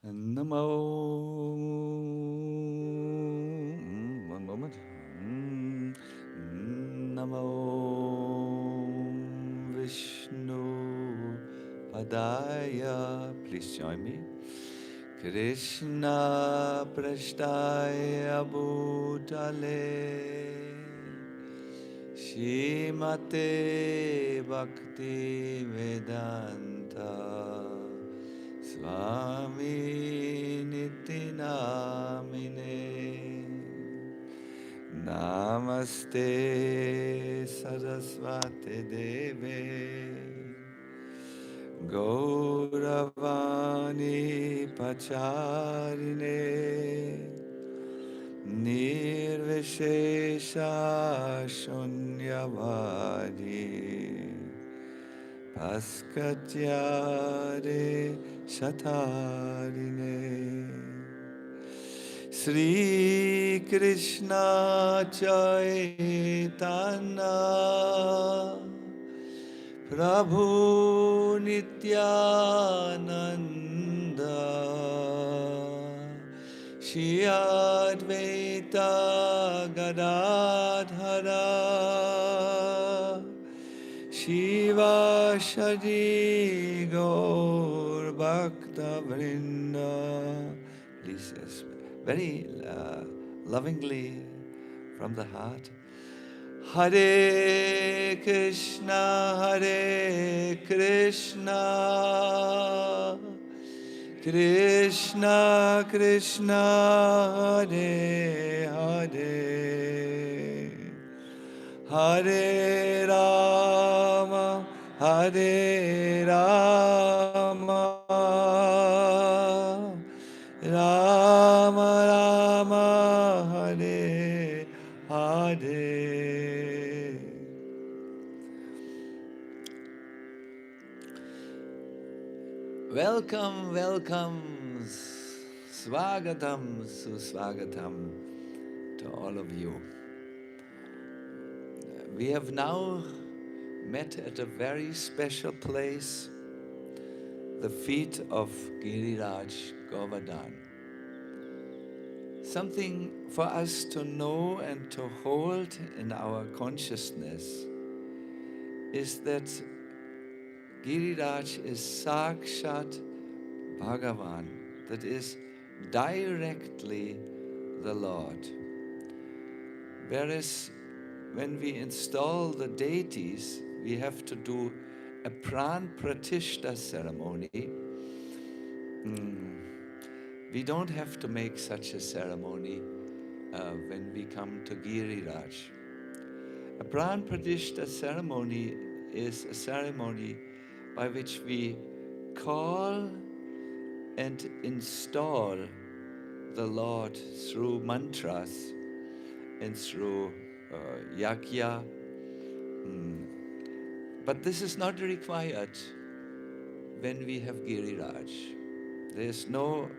Namo, one moment. Namo Vishnu Padaya. Please join me. Krishna Prashtaya Bhutale Shrimate Bhakti Vedanta Swami Nitinamine Namaste Saraswati Deve Gauravani Pacharine Nirvishesha Shunyavadi Paskatyare Shatarine Sri Krishna Chaitanya Prabhu Nityananda Shri Advaita Gadadhara Shiva Shadi Gaur Bhakta Vrinda. Please, yes, very lovingly from the heart. Hare Krishna, Hare Krishna, Krishna Krishna, Hare Hare, Hare Rama, Hare Rama, Rama Rama, Hare Hare. Welcome, welcome, Swagatam, Suswagatam to all of you. We have now met at a very special place, the feet of Giriraj Govardhan. Something for us to know and to hold in our consciousness is that Giriraj is Sakshat Bhagavan, that is directly the Lord. Whereas when we install the deities, we have to do a pran pratishta ceremony. We don't have to make such a ceremony when we come to Giriraj. A pran pratishta ceremony is a ceremony by which we call and install the Lord through mantras and through yagya. But this is not required when we have Giriraj. There is no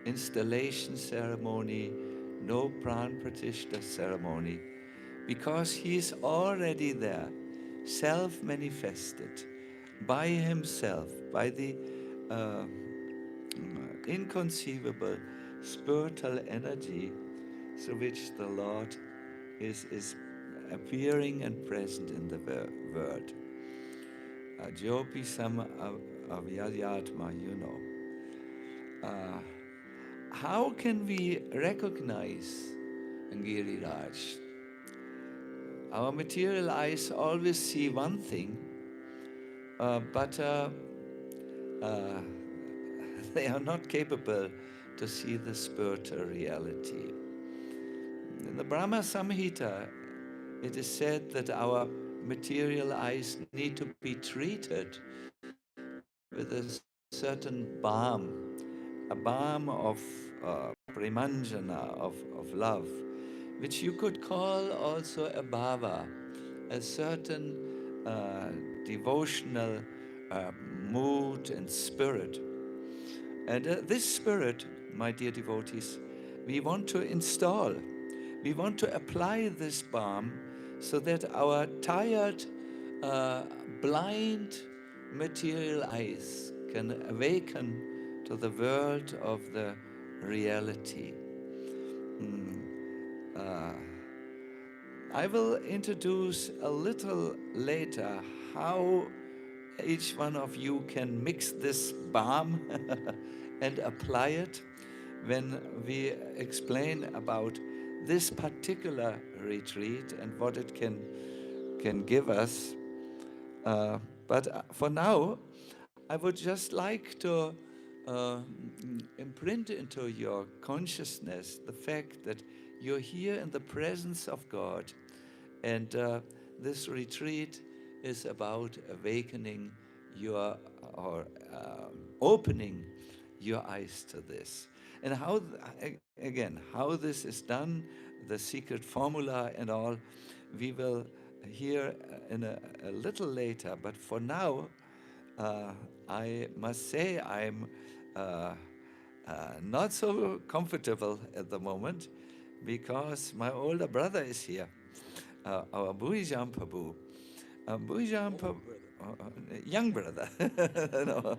installation ceremony, no pran pratishta ceremony, because he is already there, self-manifested by himself, by the inconceivable spiritual energy through which the Lord is appearing and present in the world. Jopi Sama Avyayatma, you know. How can we recognize Giriraj? Our material eyes always see one thing, but they are not capable to see the spiritual reality. In the Brahma Samhita, it is said that our material eyes need to be treated with a certain balm, a balm of premanjana, of love, which you could call also a bhava, a certain devotional mood and spirit. And this spirit, my dear devotees, we want to install. We want to apply this balm so that our tired, blind material eyes can awaken to the world of the reality. Mm, uh, I will introduce a little later how each one of you can mix this balm and apply it when we explain about this particular retreat and what it can give us. But for now, I would just like to uh, imprint into your consciousness the fact that you're here in the presence of God. And this retreat is about awakening your, or opening your eyes to this. And how, again, how this is done, the secret formula and all, we will hear in a little later. But for now, uh, I must say I'm uh, not so comfortable at the moment because my older brother is here, our Bhurijana Prabhu. Bhurijana Prabhu, young brother. No,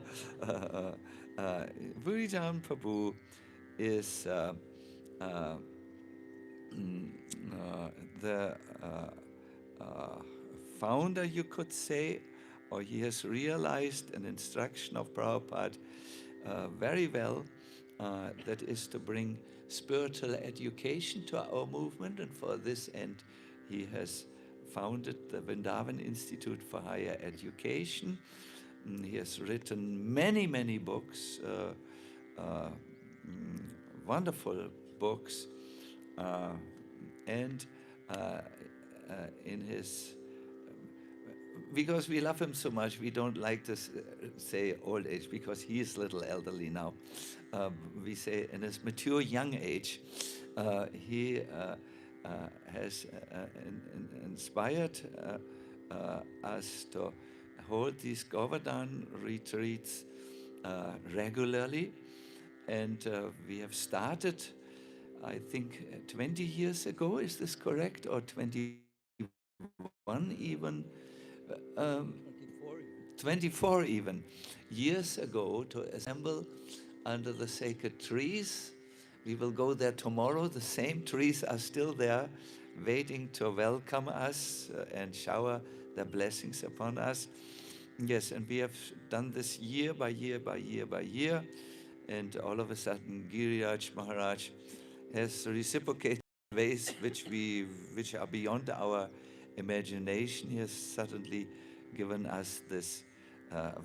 Bhurijana Prabhu is uh, the uh, founder, you could say, or he has realized an instruction of Prabhupada very well, that is to bring spiritual education to our movement, and for this end he has founded the Vrindavan Institute for Higher Education. He has written many, many books, wonderful books, and in his, because we love him so much, we don't like to say old age because he is a little elderly now. We say in his mature young age, he has inspired us to hold these Govardhan retreats regularly. And we have started, I think, 20 years ago. Is this correct? Or 21 even? 24 even years ago, to assemble under the sacred trees. We will go there tomorrow. The same trees are still there, waiting to welcome us and shower their blessings upon us. Yes, and we have done this year by year by year by year. And all of a sudden, Giriraj Maharaj has reciprocated ways which are beyond our imagination. He has suddenly given us this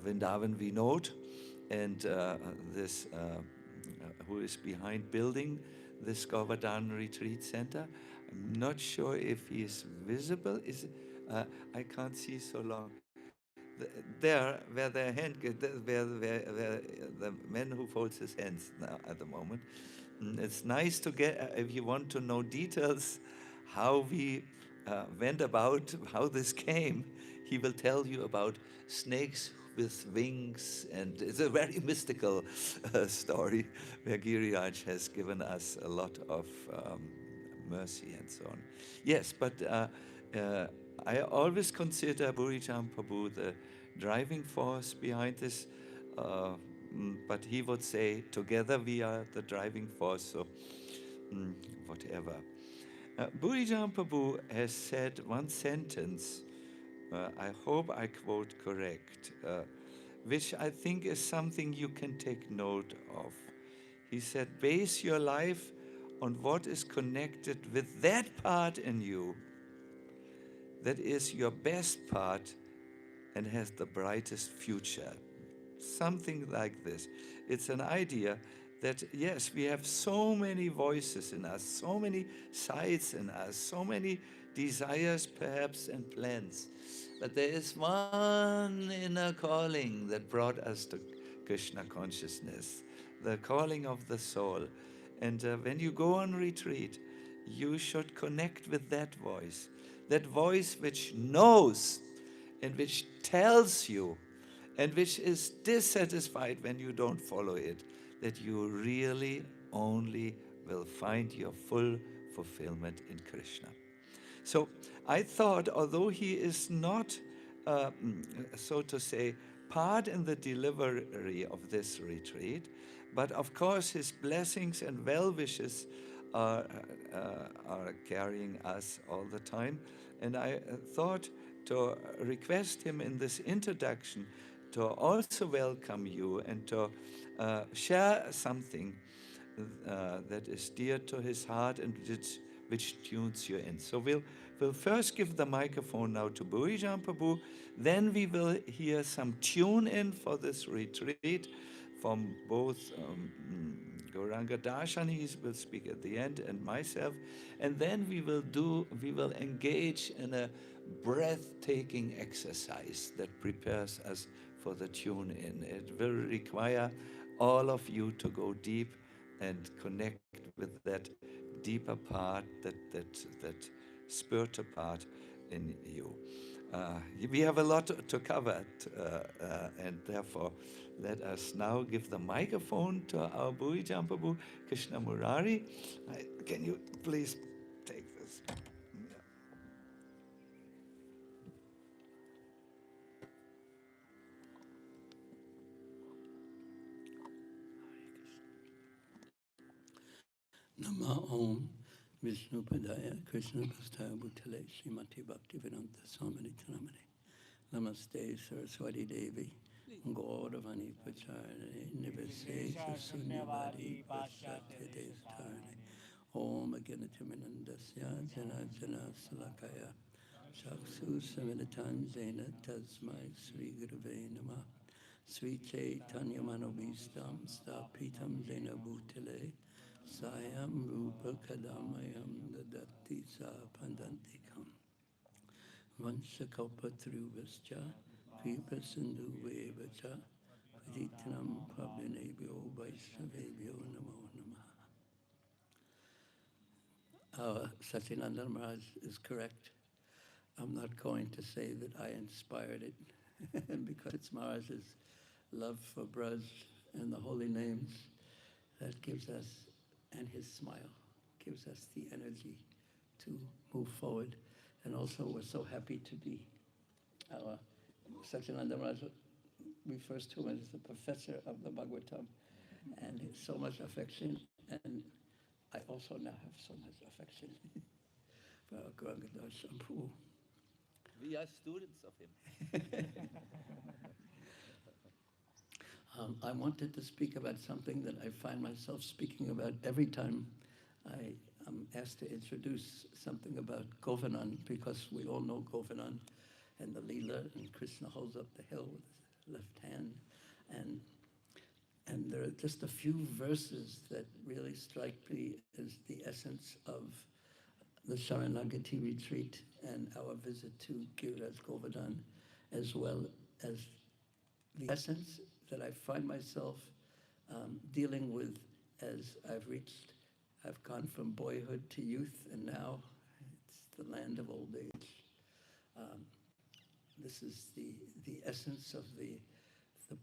Vrindavan Vinod, and this who is behind building this Govardhan Retreat Center. I'm not sure if he is visible. I can't see so long. There, where their hand, where the man who folds his hands now at the moment. It's nice to get, if you want to know details, how we went about, how this came, he will tell you about snakes with wings, and it's a very mystical story where Giriraj has given us a lot of mercy and so on. Yes, but I always consider Bhurijana Prabhu the driving force behind this, but he would say, together we are the driving force, so whatever. Bhurijana Prabhu has said one sentence, I hope I quote correct, which I think is something you can take note of. He said, base your life on what is connected with that part in you that is your best part and has the brightest future. Something like this. It's an idea that, yes, we have so many voices in us, so many sides in us, so many desires perhaps and plans. But there is one inner calling that brought us to Krishna consciousness, the calling of the soul. And when you go on retreat, you should connect with that voice which knows and which tells you and which is dissatisfied when you don't follow it, that you really only will find your full fulfillment in Krishna. So I thought, although he is not, so to say, part in the delivery of this retreat, but of course his blessings and well wishes are carrying us all the time. And I thought to request him in this introduction to also welcome you and to share something that is dear to his heart and which tunes you in. So we'll first give the microphone now to Bhurijana Prabhu, then we will hear some tune in for this retreat from both Gauranga Darshan, he will speak at the end, and myself, and then we will engage in a breathtaking exercise that prepares us for the tune in. It will require all of you to go deep and connect with that deeper part, that spiritual part in you. We have a lot to cover, and therefore let us now give the microphone to our Bhurijana Prabhu, Krishna Murari. Can you please take this? Nama Om Vishnu Padaya Krishna Pastaya Bhutale Srimati Bhakti Vedanta Swami Tanamani Namaste Saraswati Devi Gauravani Pacharane Nivasesha Sunyavadi Pasyate Destarane Om Aganatamanandasya Jana Jana Salakaya Chaksu Saminitan Jena Tasmai Sri Gurave Nama Sri Chaitanya Manobhistam Stapitam Jena Bhutale Sayam Rupa Kadamayam Dadati Sa Pandantikam Vansakalpatruvascha Kripa Sindhu Vevacha Paditanam Pabhinebhyo Vaishnavebhyo Namo Namaha. Sacinandana Maharaj is correct. I'm not going to say that I inspired it because it's Maharaj's love for Braj and the holy names that gives us, and his smile gives us the energy to move forward. And also we're so happy to be, Sacinandana Maharaj refers to him as the professor of the Bhagavatam, and so much affection, and I also now have so much affection for our Gauranga Darshan Prabhu. We are students of him. I wanted to speak about something that I find myself speaking about every time I am asked to introduce something about Govardhan, because we all know Govardhan and the Lila, and Krishna holds up the hill with his left hand. And there are just a few verses that really strike me as the essence of the Saranagati retreat and our visit to Giriraj Govardhan, as well as the essence that I find myself dealing with as I've gone from boyhood to youth, and now it's the land of old age. This is the essence of the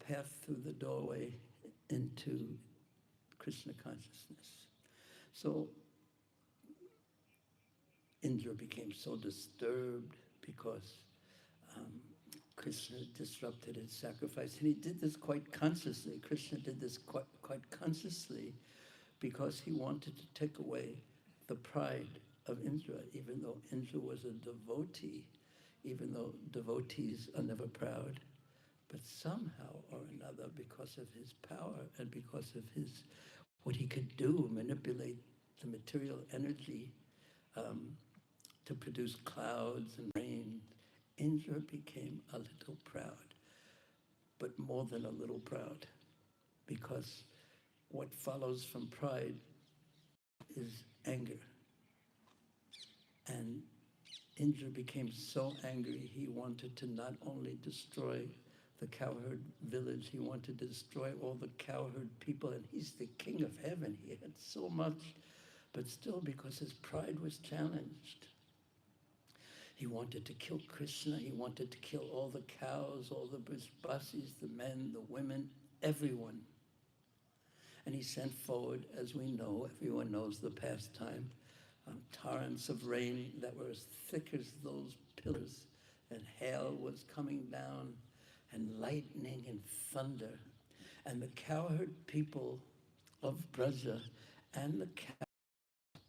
path through the doorway into Krishna consciousness. So Indra became so disturbed because Krishna disrupted his sacrifice. And he did this quite consciously. Krishna did this quite consciously because he wanted to take away the pride of Indra, even though Indra was a devotee, even though devotees are never proud. But somehow or another, because of his power and because of what he could do, manipulate the material energy to produce clouds and rain, Indra became a little proud, but more than a little proud, because what follows from pride is anger. And Indra became so angry, he wanted to not only destroy the cowherd village, he wanted to destroy all the cowherd people, and he's the king of heaven. He had so much, but still, because his pride was challenged, he wanted to kill Krishna, he wanted to kill all the cows, all the Brisbasis, the men, the women, everyone. And he sent forward, as we know, everyone knows the pastime, torrents of rain that were as thick as those pillars, and hail was coming down, and lightning and thunder. And the cowherd people of Braja and the cows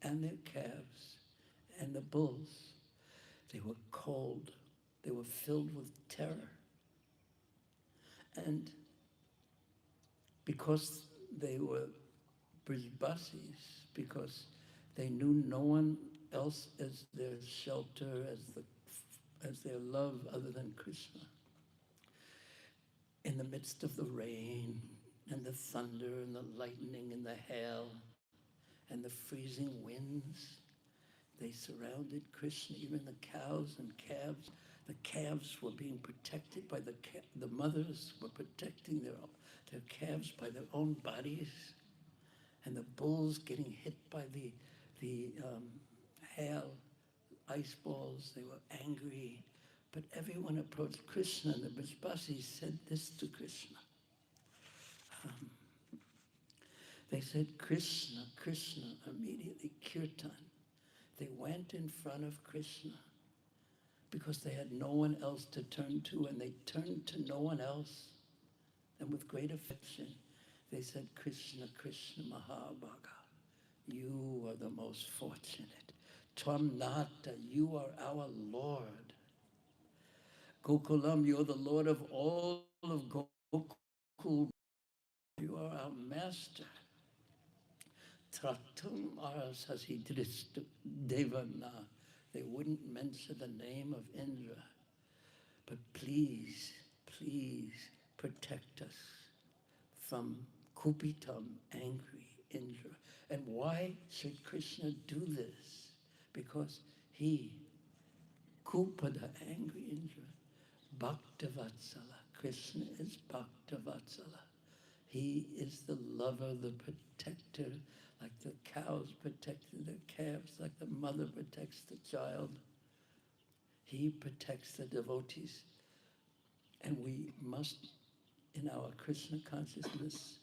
and their calves and the bulls, they were cold. They were filled with terror. And because they were Brijbasis, because they knew no one else as their shelter, as their love other than Krishna. In the midst of the rain and the thunder and the lightning and the hail and the freezing winds, they surrounded Krishna, even the cows and calves. The calves were being protected by the mothers were protecting their calves by their own bodies, and the bulls getting hit by the hail, ice balls. They were angry, but everyone approached Krishna, and the Brijbasis said this to Krishna. They said, Krishna, Krishna, immediately kirtan. They went in front of Krishna because they had no one else to turn to, and they turned to no one else. And with great affection, they said, Krishna, Krishna, Mahabhaga, you are the most fortunate. Tvam Nata, you are our Lord. Gokulam, you're the Lord of all of Gokul. You are our master. Tratum Arasasidristu Devana. They wouldn't mention the name of Indra. But please, please protect us from Kupitam, angry Indra. And why should Krishna do this? Because he, Kupada, angry Indra, Bhaktavatsala. Krishna is Bhaktavatsala. He is the lover, the protector, like the cows protecting their calves, like the mother protects the child. He protects the devotees. And we must, in our Krishna consciousness,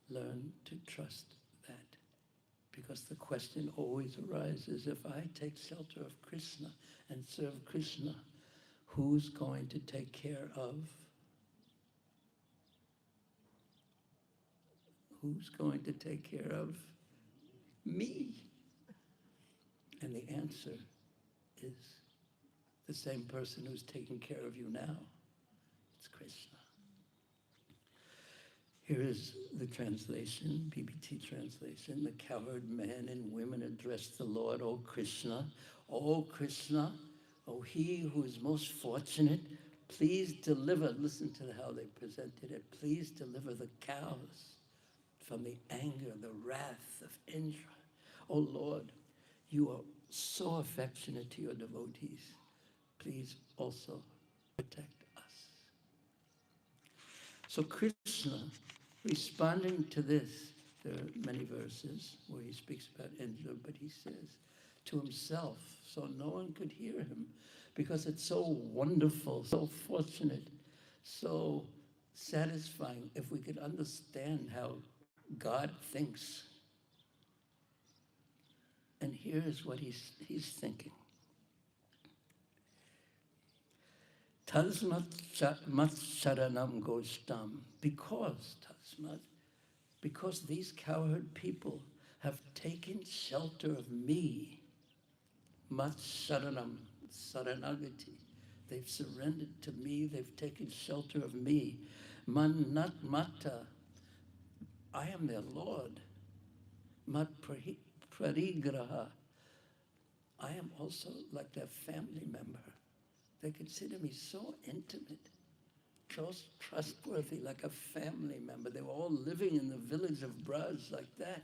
learn to trust that. Because the question always arises, if I take shelter of Krishna and serve Krishna, who's going to take care of? Who's going to take care of me? And the answer is the same person who's taking care of you now. It's Krishna. Here is the translation, BBT translation. The cowherd men and women addressed the Lord, O Krishna, O he who is most fortunate, please deliver, listen to how they presented it, please deliver the cows from the anger, the wrath of Indra. Oh Lord, you are so affectionate to your devotees. Please also protect us. So Krishna, responding to this, there are many verses where he speaks about Indra, but he says to himself, so no one could hear him, because it's so wonderful, so fortunate, so satisfying if we could understand how God thinks. And here's what he's thinking. Tasmat saranam gostam, because these cowherd people have taken shelter of me, mat saranam, saranagati, they've surrendered to me, they've taken shelter of me, manat mata, I am their Lord, mat parigraha, I am also like their family member. They consider me so intimate, so trustworthy, like a family member. They were all living in the village of Braj like that.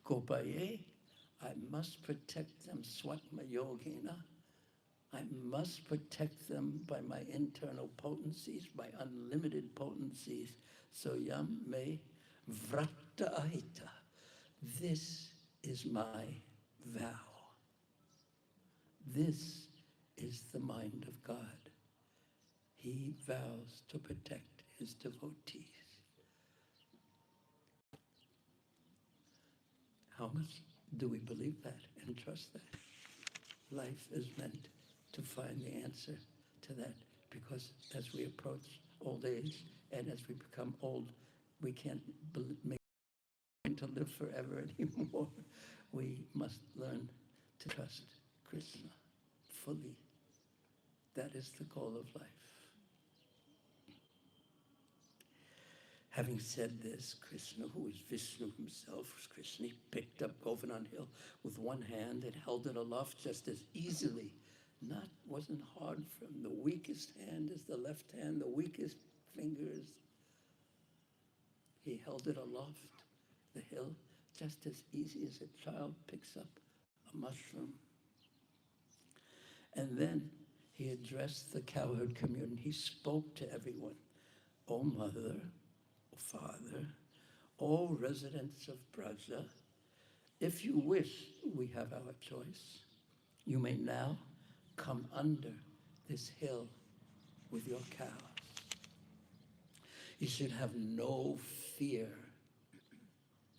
Gopaye, I must protect them, swatma yogina. I must protect them by my internal potencies, by unlimited potencies. So yam me vrata ahita. This is my vow. This is the mind of God. He vows to protect his devotees. How much do we believe that and trust that? Life is meant to find the answer to that because as we approach old age and as we become old, we can't make to live forever anymore. We must learn to trust Krishna fully. That is the goal of life. Having said this, Krishna, who is Vishnu himself, was Krishna, he picked up Govardhan Hill with one hand and held it aloft just as easily. Wasn't hard for him. The weakest hand is the left hand, the weakest fingers. He held it aloft, the hill, just as easy as a child picks up a mushroom. And then he addressed the cowherd community. He spoke to everyone. O mother, O father, O residents of Braja, if you wish, we have our choice. You may now come under this hill with your cows. You should have no fear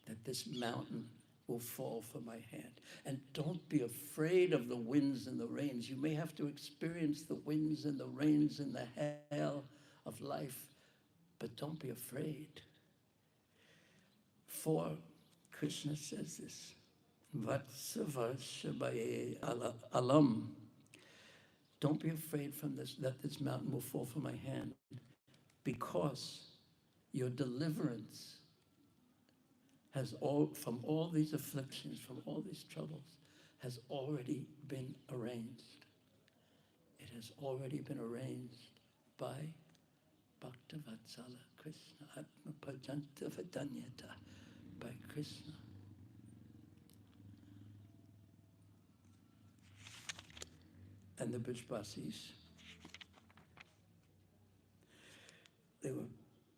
that this mountain will fall from my hand. And don't be afraid of the winds and the rains. You may have to experience the winds and the rains and the hell of life, but don't be afraid. For Krishna says this, Vatsavarshabaye alam. Don't be afraid that this mountain will fall from my hand, because your deliverance from all these afflictions, from all these troubles, has already been arranged. It has already been arranged by Bhaktavatsala Krishna, Atma Pajanta Vadanyata, by Krishna. And the Brajbasis, they were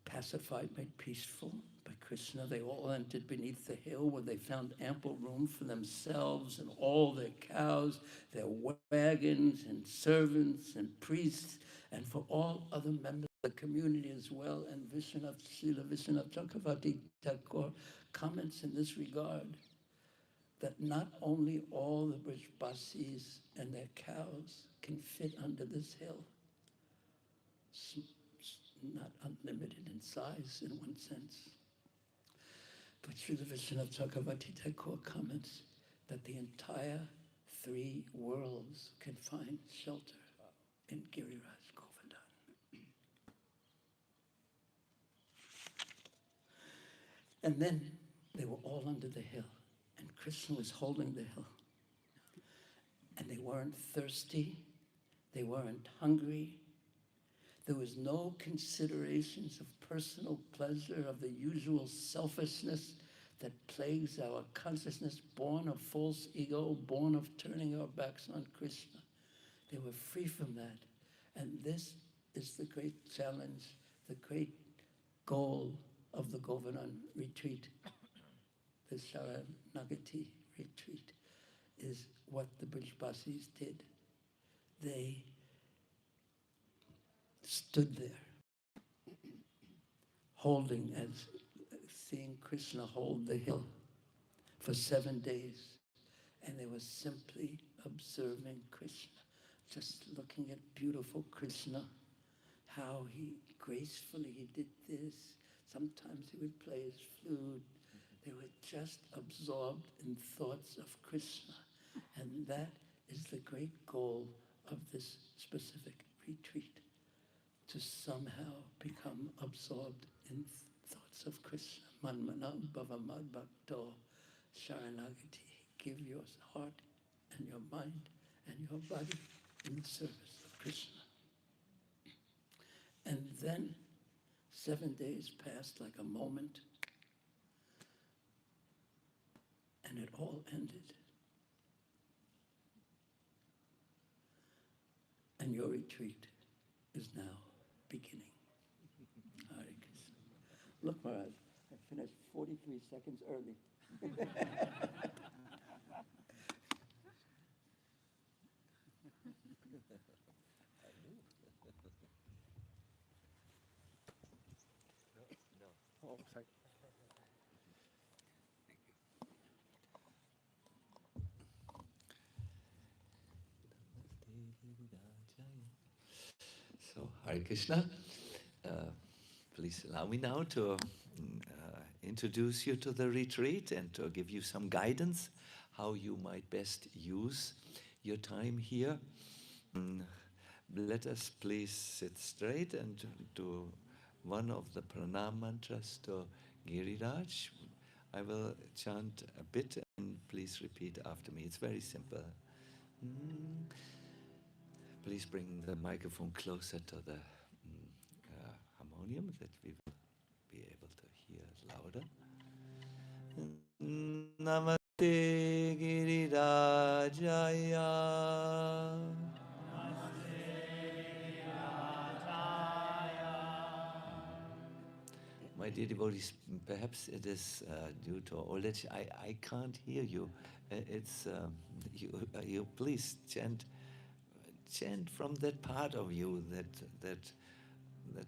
pacified, made peaceful by Krishna. They all entered beneath the hill where they found ample room for themselves and all their cows, their wagons and servants and priests, and for all other members of the community as well. And Srila Vishwanath Chakravarti Thakur comments in this regard that not only all the Brajbasis and their cows can fit under this hill, not unlimited in size in one sense, but Srila Vishwanath Chakravarti Thakur comments that the entire three worlds can find shelter in Giriraj Govardhan. And then they were all under the hill, and Krishna was holding the hill. And they weren't thirsty, they weren't hungry. There was no considerations of personal pleasure, of the usual selfishness that plagues our consciousness, born of false ego, born of turning our backs on Krishna. They were free from that. And this is the great challenge, the great goal of the Govardhan retreat, the Saranagati retreat, is what the Brajbasis did. They stood there, holding, as seeing Krishna hold the hill for 7 days. And they were simply observing Krishna, just looking at beautiful Krishna, how he gracefully he did this. Sometimes he would play his flute. They were just absorbed in thoughts of Krishna. And that is the great goal of this specific retreat, to somehow become absorbed in thoughts of Krishna. Manmana bhavamad bhakto Saranagati. Give your heart and your mind and your body in the service of Krishna. And then 7 days passed like a moment, and it all ended. And your retreat is now beginning. Hare Krishna. Look, Maharaj, I finished 43 seconds early. Oh, sorry. So So, Hare Krishna. Please allow me now to introduce you to the retreat and to give you some guidance how you might best use your time here. Let us please sit straight and do one of the pranam mantras to Giriraj. I will chant a bit and please repeat after me. It's very simple. Please bring the microphone closer to the harmonium that we will be able to hear louder. Namaste Girirajaya. My dear devotees, perhaps it is due to old age. I can't hear you. It's you. Please chant from that part of you that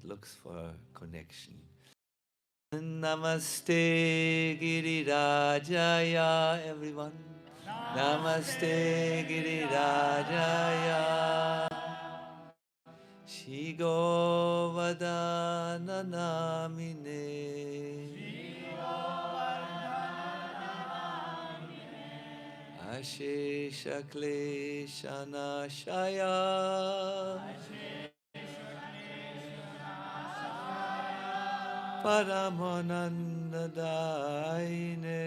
looks for connection. Namaste Girirajaya, everyone. Namaste Girirajaya. Shri Govardhana Namine. Ashesha Klesha Nashaya. Paramananda Daine.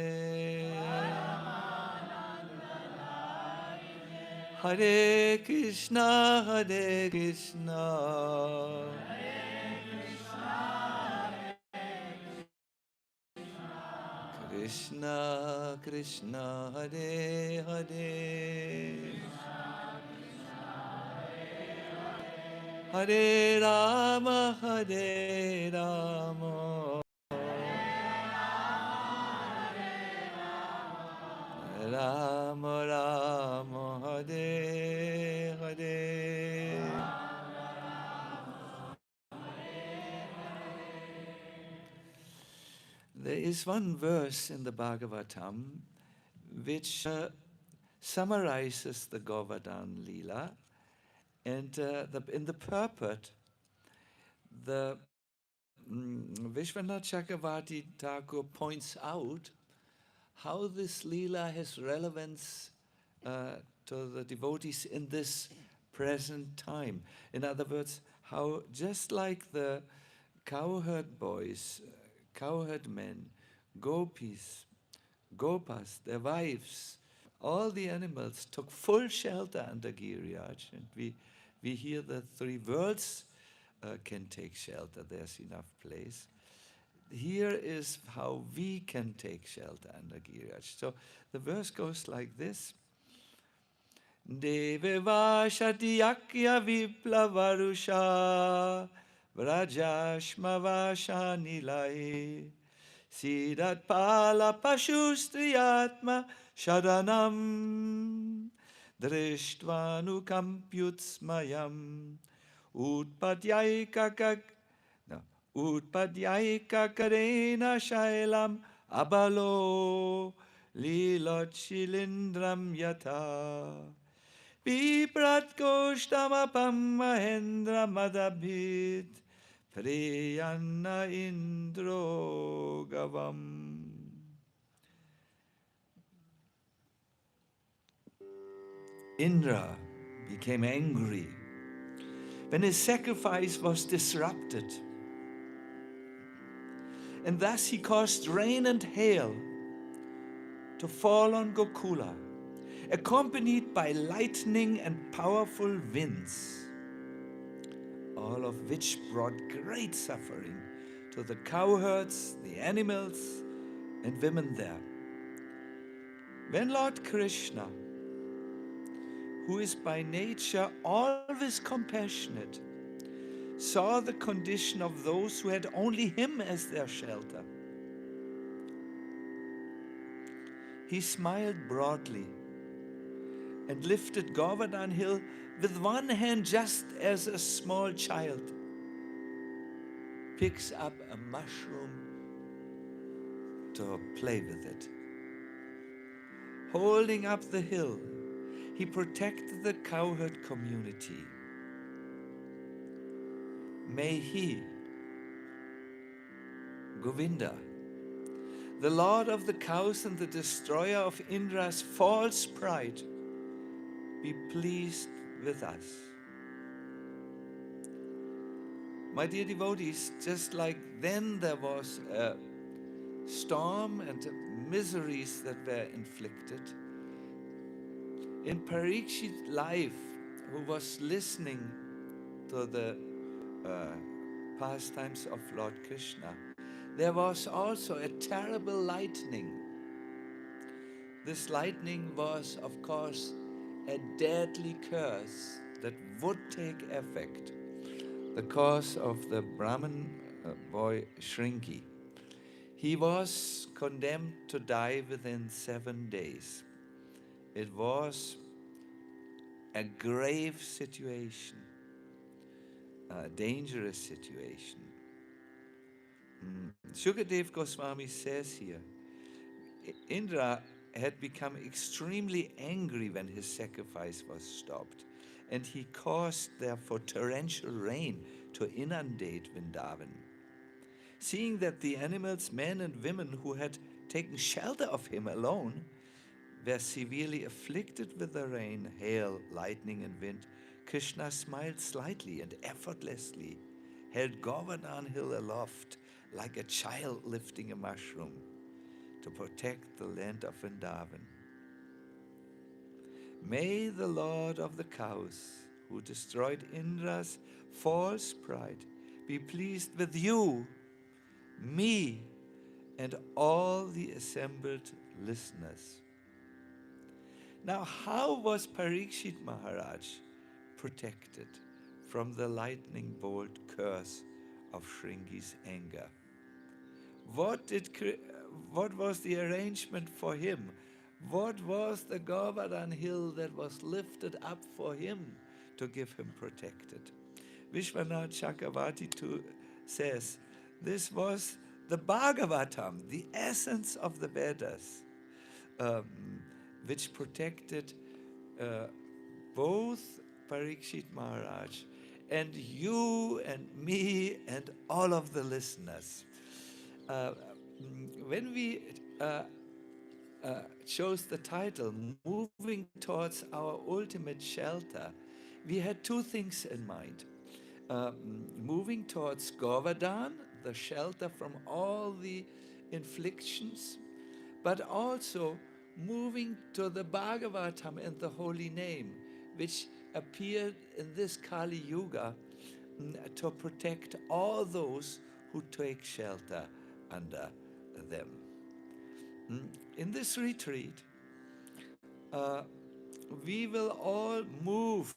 Hare Krishna, Hare Krishna. Krishna, Krishna, Hare Hare. Hare Rama, Hare Rama. Rama Rama, Hare Hare. There is one verse in the Bhagavatam which summarizes the Govardhan Lila, and in the purport, the Vishwanath Chakravarti Thakur points out how this Lila has relevance to the devotees in this present time. In other words, how just like the cowherd boys, cowherd men, gopis, gopas, their wives, all the animals took full shelter under Giriraj. And we hear the three worlds can take shelter. There's enough place. Here is how we can take shelter under Giriraj. So the verse goes like this. Deveva Shatiyakya Viplavarusha Vrajashmavasha Nilai Siddhat Pala Pashustriyatma Sharanam Drishtvanukampyutsmayam Utpadyaika Karena Shailam Abalo Lilochilindram Yata Viprat Gostamapam Mahendra Madabhit Priyanna Indro Gavam. Indra became angry when his sacrifice was disrupted, and thus he caused rain and hail to fall on Gokula, accompanied by lightning and powerful winds, all of which brought great suffering to the cowherds, the animals, and women there. When Lord Krishna, who is by nature always compassionate, saw the condition of those who had only him as their shelter, he smiled broadly and lifted Govardhan Hill with one hand, just as a small child picks up a mushroom to play with it. Holding up the hill, he protected the cowherd community. may he, Govinda, the Lord of the cows and the destroyer of Indra's false pride, be pleased with us. My dear devotees, just like then there was a storm and miseries that were inflicted, in Parikshit's life, who was listening to the pastimes of Lord Krishna, there was also a terrible lightning. This lightning was, of course, a deadly curse that would take effect. The cause of the Brahmin boy Shringi. He was condemned to die within 7 days. It was a grave situation, a dangerous situation. Shukadev Goswami says here, Indra had become extremely angry when his sacrifice was stopped, and he caused therefore torrential rain to inundate Vrindavan. Seeing that the animals, men and women who had taken shelter of him alone were severely afflicted with the rain, hail, lightning and wind, Krishna smiled slightly and effortlessly, held Govardhan hill aloft like a child lifting a mushroom to protect the land of Vrindavan. May the Lord of the cows, who destroyed Indra's false pride, be pleased with you, me, and all the assembled listeners. Now, how was Parikshit Maharaj protected from the lightning bolt curse of Shringi's anger? What was the arrangement for him? What was the Govardhan hill that was lifted up for him to give him protected? Vishwanath Chakravarti says, this was the Bhagavatam, the essence of the Vedas, which protected both Parikshit Maharaj and you and me and all of the listeners. When we chose the title, Moving Towards Our Ultimate Shelter, we had two things in mind. Moving towards Govardhan, the shelter from all the inflictions, but also moving to the Bhagavatam and the holy name, which appeared in this Kali Yuga to protect all those who take shelter under them. In this retreat, we will all move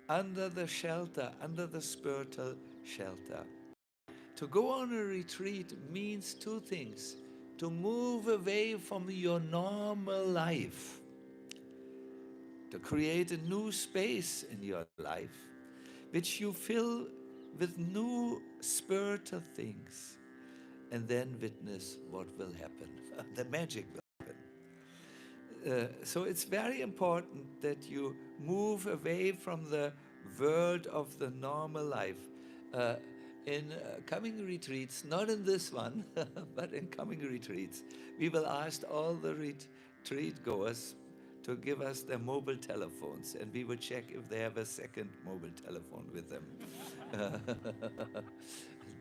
under the shelter, under the spiritual shelter. To go on a retreat means two things. To move away from your normal life, to create a new space in your life, which you fill with new spiritual things, and then witness what will happen. The magic will happen. So it's very important that you move away from the world of the normal life. In coming retreats, not in this one, but in coming retreats, we will ask all the retreat goers to give us their mobile telephones, and we will check if they have a second mobile telephone with them.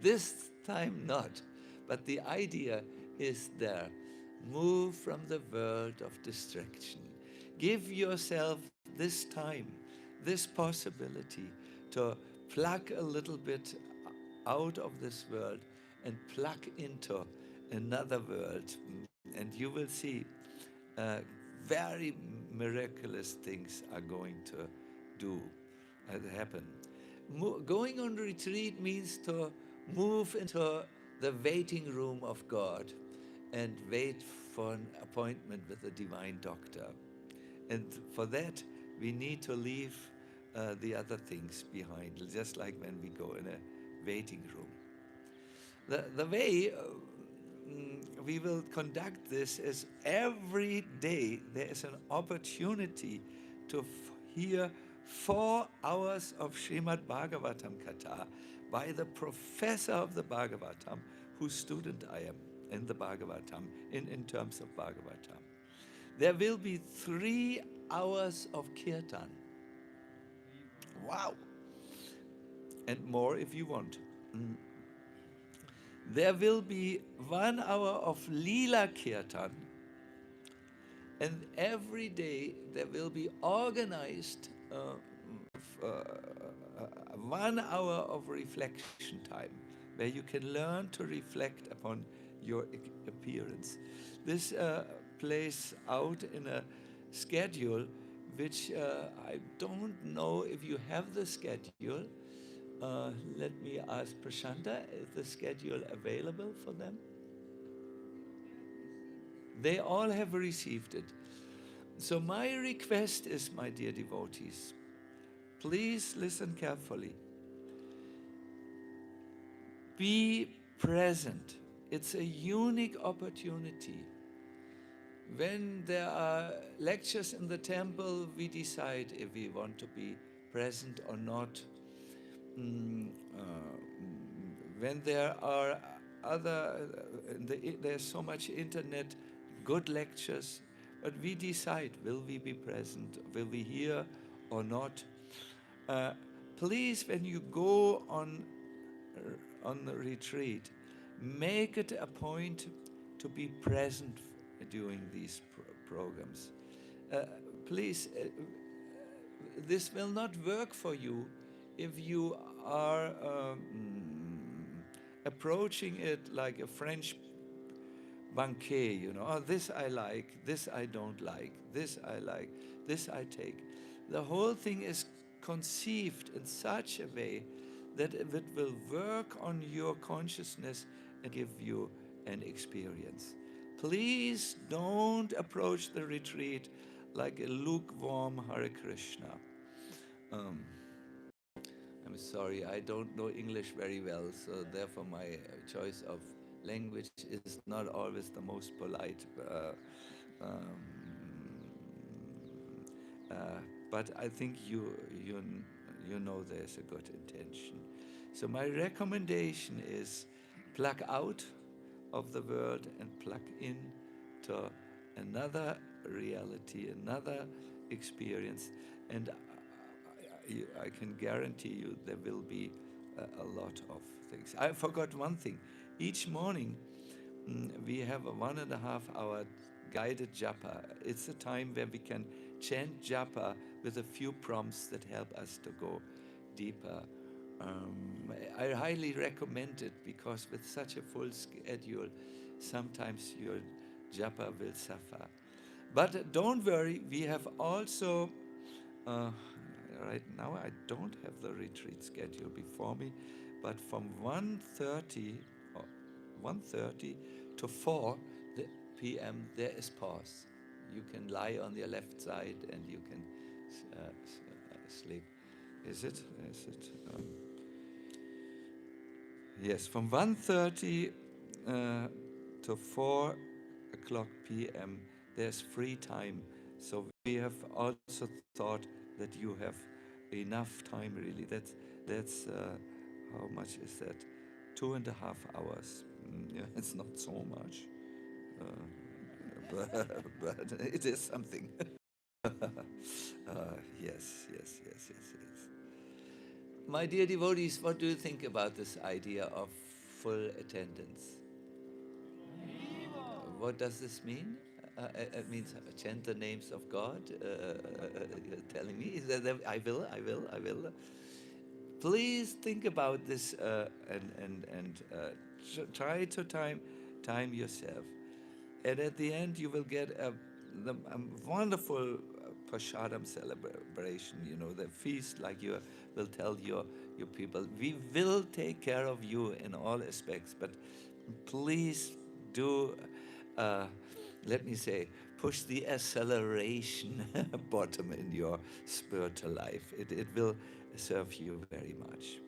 This time not, but the idea is there. Move from the world of distraction. Give yourself this time, this possibility to plug a little bit out of this world and plug into another world, and you will see very miraculous things are going to happen. Going on retreat means to move into the waiting room of God and wait for an appointment with a divine doctor. And for that, we need to leave the other things behind, just like when we go in a waiting room. The way we will conduct this is every day there is an opportunity to hear 4 hours of Srimad Bhagavatam Katha by the professor of the Bhagavatam, whose student I am in the Bhagavatam, in terms of Bhagavatam. There will be 3 hours of kirtan. Wow! And more if you want. There will be 1 hour of Lila kirtan, and every day there will be organized 1 hour of reflection time, where you can learn to reflect upon your appearance. This plays out in a schedule which I don't know if you have the schedule. Let me ask Prashanta, is the schedule available for them? They all have received it. So my request is, my dear devotees, please listen carefully. Be present. It's a unique opportunity. When there are lectures in the temple, we decide if we want to be present or not. When there are there's so much internet, good lectures, but we decide, will we be present? Will we hear or not? Please, when you go on the retreat, make it a point to be present during these programs. Please, this will not work for you if you are approaching it like a French banquet, you know, oh, this I like, this I don't like, this I like, this I take. The whole thing is conceived in such a way that it will work on your consciousness and give you an experience. Please don't approach the retreat like a lukewarm Hare Krishna. I'm sorry, I don't know English very well, so therefore my choice of language is not always the most polite. But I think you know there's a good intention. So my recommendation is plug out of the world and plug in to another reality, another experience, and I can guarantee you there will be a lot of things. I forgot one thing. Each morning we have a 1.5 hour guided japa. It's a time where we can chant japa with a few prompts that help us to go deeper. I highly recommend it because with such a full schedule, sometimes your japa will suffer. But don't worry, we have also, right now I don't have the retreat schedule before me, but from 1:30 to 4 p.m. there is pause. You can lie on your left side and you can sleep. Is it? Yes, from 1:30 to 4 o'clock p.m. there's free time. So we have also thought that you have enough time really. That's how much is that? 2.5 hours. Yeah, it's not so much, but it is something. Yes. My dear devotees, what do you think about this idea of full attendance? What does this mean? It means chant the names of God. You're telling me that I will. Please think about this and try to time yourself. And at the end, you will get a wonderful Prashadam celebration, you know, the feast, like you will tell your people. We will take care of you in all aspects, but please do, let me say, push the acceleration button in your spiritual life. It will serve you very much.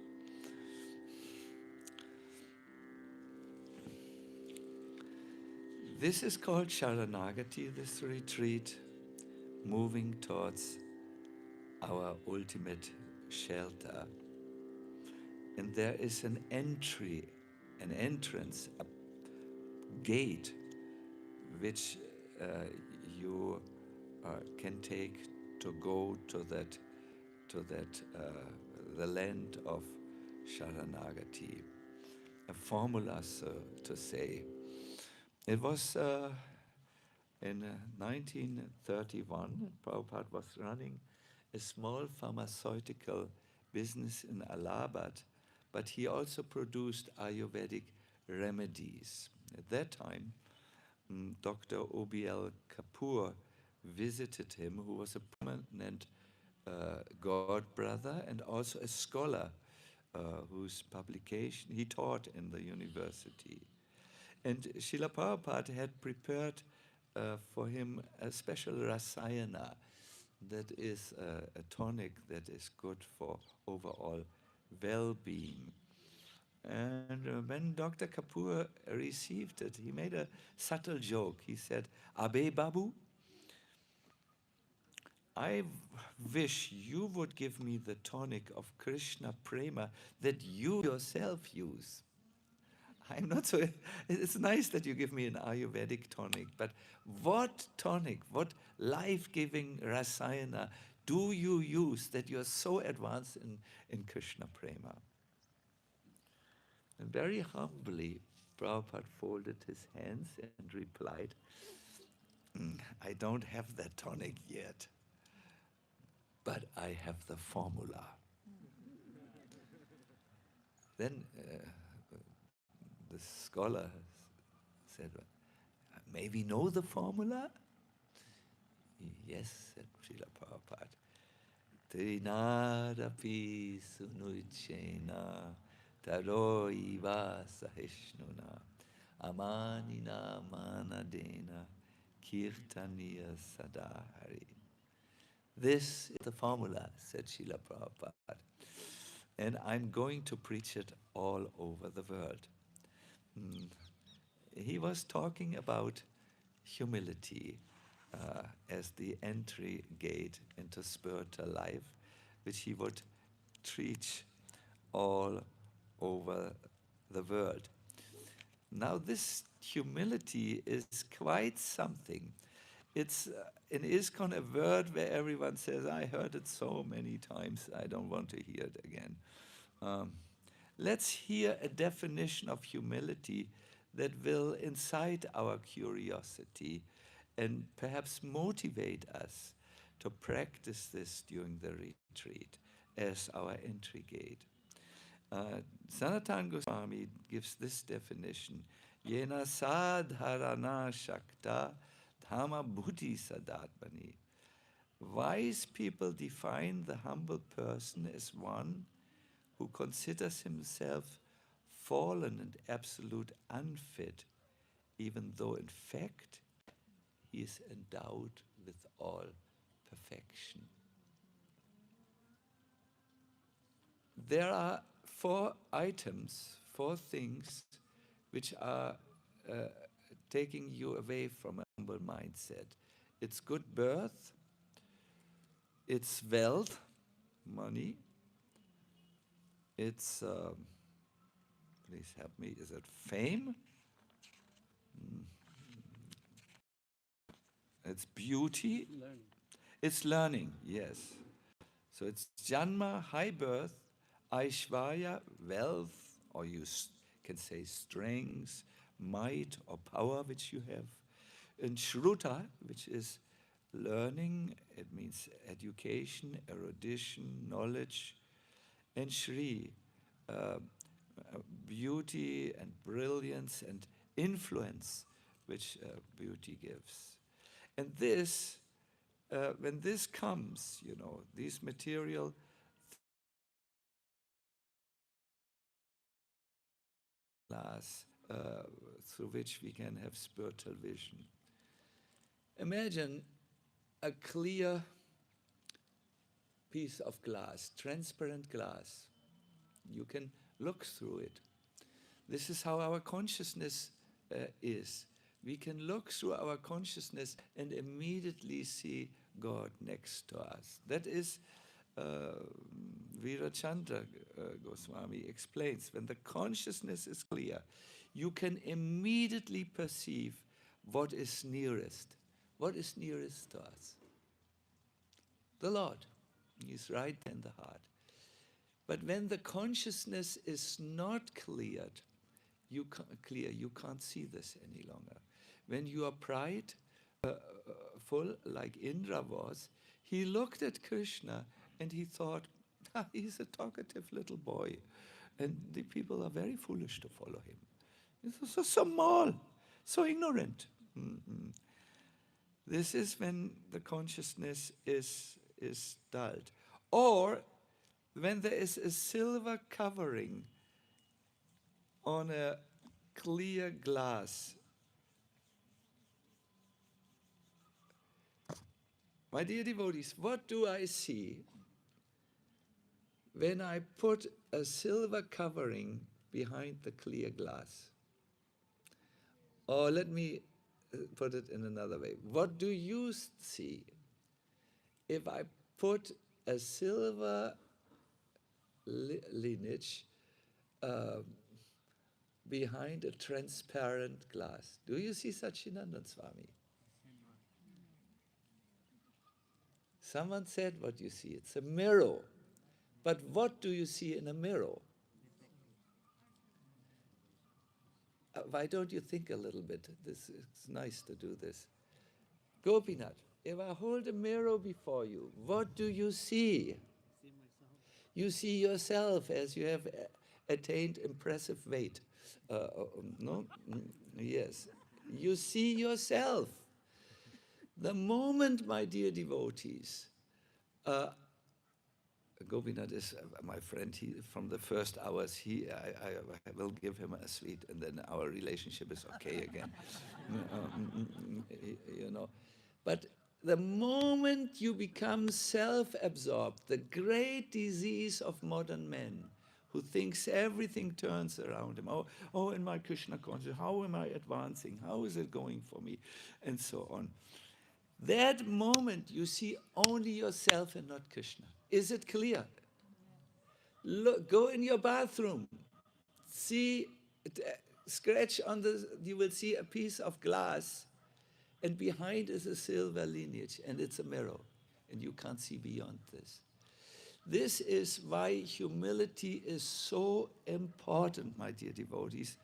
This is called Saranagati, this retreat, moving towards our ultimate shelter. and there is an entrance, a gate, which you can take to go to the land of Saranagati. A formula, so to say. It was in 1931, Prabhupada was running a small pharmaceutical business in Allahabad, but he also produced Ayurvedic remedies. At that time, Dr. O.B.L. Kapoor visited him, who was a prominent god brother and also a scholar whose publication he taught in the university. And Srila Prabhupada had prepared for him a special rasayana, that is a tonic that is good for overall well-being. And when Dr. Kapoor received it, he made a subtle joke. He said, "Abe Babu, I wish you would give me the tonic of Krishna Prema that you yourself use. I'm not so, it's nice that you give me an Ayurvedic tonic, but what tonic, what life-giving rasayana do you use that you're so advanced in Krishna Prema?" And very humbly, Prabhupada folded his hands and replied, "I don't have that tonic yet, but I have the formula." Then the scholar said, "May we know the formula?" "Yes," said Srila Prabhupada. "Trinadapi sunuchena taroiva sahishnuna amanina manadena kirtaniya sadahari." This is the formula, said Srila Prabhupada, and I'm going to preach it all over the world. He was talking about humility as the entry gate into spiritual life, which he would teach all over the world. Now, this humility is quite something. It's in ISKCON a word where everyone says, "I heard it so many times, I don't want to hear it again." Let's hear a definition of humility that will incite our curiosity and perhaps motivate us to practice this during the retreat as our entry gate. Sacinandana Swami gives this definition: "Yena sadharana shakta dhamma buddhi sadatmani." Wise people define the humble person as one who considers himself fallen and absolute unfit, even though in fact he is endowed with all perfection. There are 4 items, 4 things which are taking you away from a humble mindset. It's good birth, it's wealth, money, it's, please help me, is it fame? It's beauty. Learning. It's learning, yes. So it's Janma, high birth, Aishvarya, wealth, or you can say strength, might, or power which you have. And Shruta, which is learning, it means education, erudition, knowledge. And Shri, beauty and brilliance and influence which beauty gives. And this, when this comes, these material glass through which we can have spiritual vision. Imagine a clear piece of glass, transparent glass. You can look through it. This is how our consciousness is. We can look through our consciousness and immediately see God next to us. That is Virachandra Goswami explains, when the consciousness is clear, you can immediately perceive what is nearest. What is nearest to us? The Lord. He's right in the heart. But when the consciousness is not cleared, you can't see this any longer. When you are pride full, like Indra was, he looked at Krishna and he thought, he's a talkative little boy, and the people are very foolish to follow him. He's so small, so ignorant. Mm-hmm. This is when the consciousness is dulled. Or when there is a silver covering on a clear glass. My dear devotees, what do I see when I put a silver covering behind the clear glass? Or let me put it in another way. What do you see if I put a silver lineage behind a transparent glass? Do you see Sacinandana Swami? Someone said what you see. It's a mirror. But what do you see in a mirror? Why don't you think a little bit? It's nice to do this. Gopinath, if I hold a mirror before you, what do you see? You see yourself as you have attained impressive weight. No? Yes. You see yourself. The moment, my dear devotees, Gopinath is my friend. He, from the first hours, I will give him a sweet, and then our relationship is okay again. You know. But the moment you become self-absorbed, the great disease of modern men, who thinks everything turns around him. Oh, in my Krishna consciousness, how am I advancing? How is it going for me? And so on. That moment you see only yourself and not Krishna. Is it clear? Look, go in your bathroom. See, scratch on you will see a piece of glass, and behind is a silver lineage, and it's a mirror, and you can't see beyond this. This is why humility is so important, my dear devotees.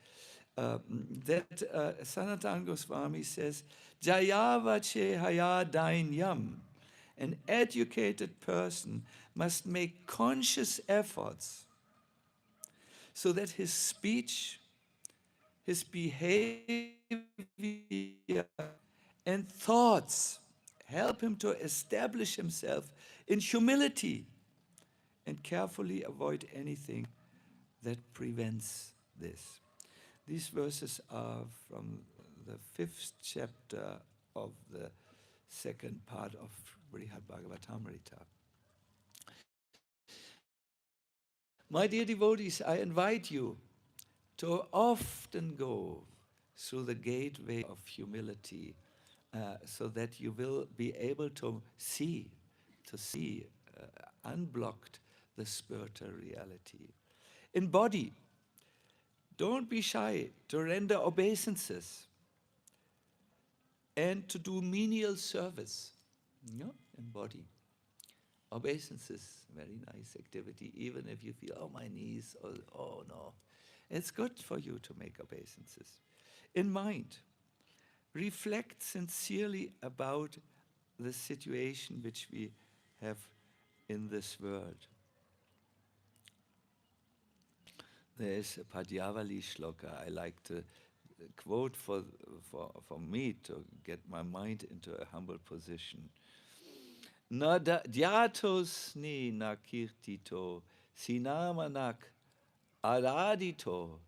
That Sanatana Goswami says, Jayavache haya dainyam. An educated person must make conscious efforts so that his speech, his behavior, and thoughts help him to establish himself in humility and carefully avoid anything that prevents this. These verses are from the 5th chapter of the second part of Brihad Bhagavatamrita. My dear devotees, I invite you to often go through the gateway of humility so that you will be able to see unblocked the spiritual reality. In body, don't be shy to render obeisances and to do menial service. In body. Obeisances, very nice activity, even if you feel, oh, my knees, oh no. It's good for you to make obeisances. In mind, reflect sincerely about the situation which we have in this world. There is a Padyavali shloka I like to quote for me to get my mind into a humble position. Na dyatos ni na kirtito, sinamanak aradito.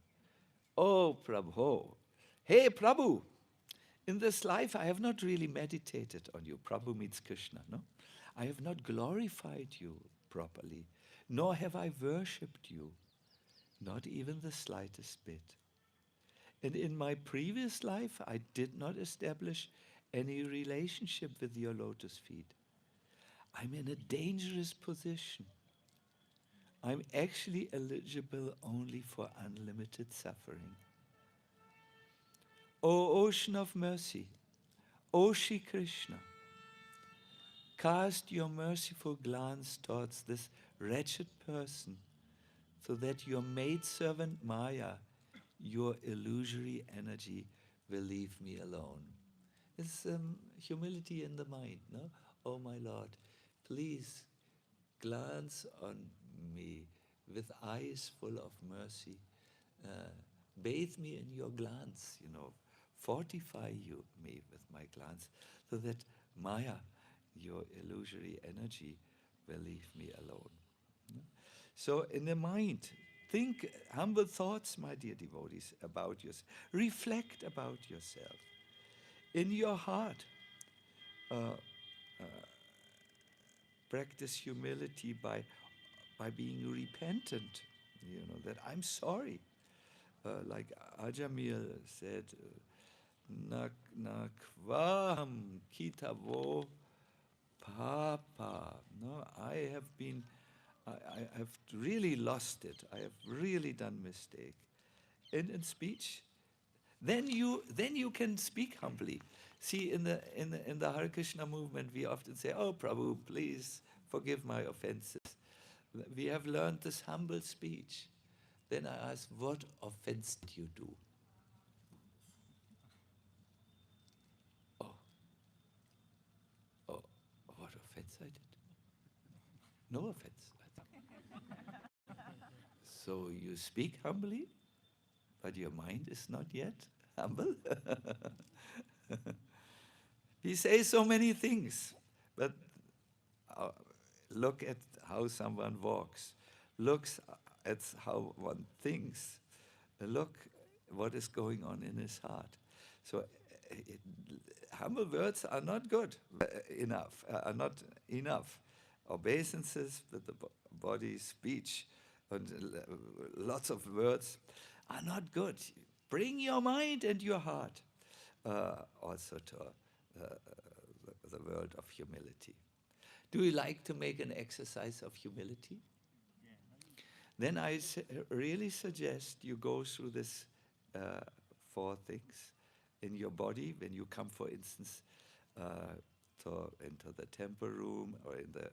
Oh Prabhu, hey Prabhu, in this life I have not really meditated on you. Prabhu means Krishna, no? I have not glorified you properly, nor have I worshipped you, not even the slightest bit. And in my previous life, I did not establish any relationship with your lotus feet. I'm in a dangerous position. I'm actually eligible only for unlimited suffering. O ocean of mercy, O Shri Krishna, cast your merciful glance towards this wretched person, so that your maidservant Maya, your illusory energy, will leave me alone. It's humility in the mind, no? Oh my Lord, please glance on me with eyes full of mercy. Bathe me in your glance, fortify me with my glance, so that Maya, your illusory energy, will leave me alone. So in the mind, think humble thoughts, my dear devotees, about yourself. Reflect about yourself. In your heart, practice humility by being repentant, that I'm sorry. Like Ajamil said, nakvaham kitavo papa. No, I have really lost it. I have really done mistake. In speech, then you can speak humbly. See, in the Hare Krishna movement, we often say, "Oh, Prabhu, please forgive my offenses." We have learned this humble speech. Then I ask, "What offense did you do?" Oh, oh, what offense I did? No offense. So you speak humbly, but your mind is not yet humble. We say so many things, but look at how someone walks, looks at how one thinks, look what is going on in his heart. So humble words are not good enough, are not enough. Obeisances with the body, speech, and lots of words are not good. Bring your mind and your heart also to the world of humility. Do you like to make an exercise of humility? Then I really suggest you go through this four things in your body when you come, for instance, into the temple room or in the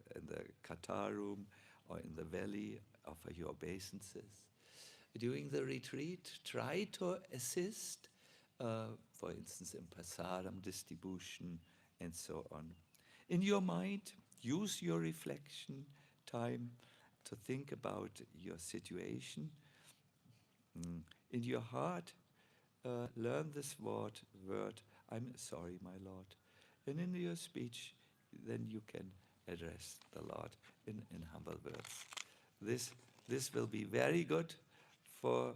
Qatar room or in the valley, offer your obeisances. During the retreat, try to assist, for instance, in prasadam distribution and so on. In your mind, use your reflection time to think about your situation. In your heart, learn this word, I'm sorry, my Lord. And in your speech, then you can address the Lord in humble words. This will be very good for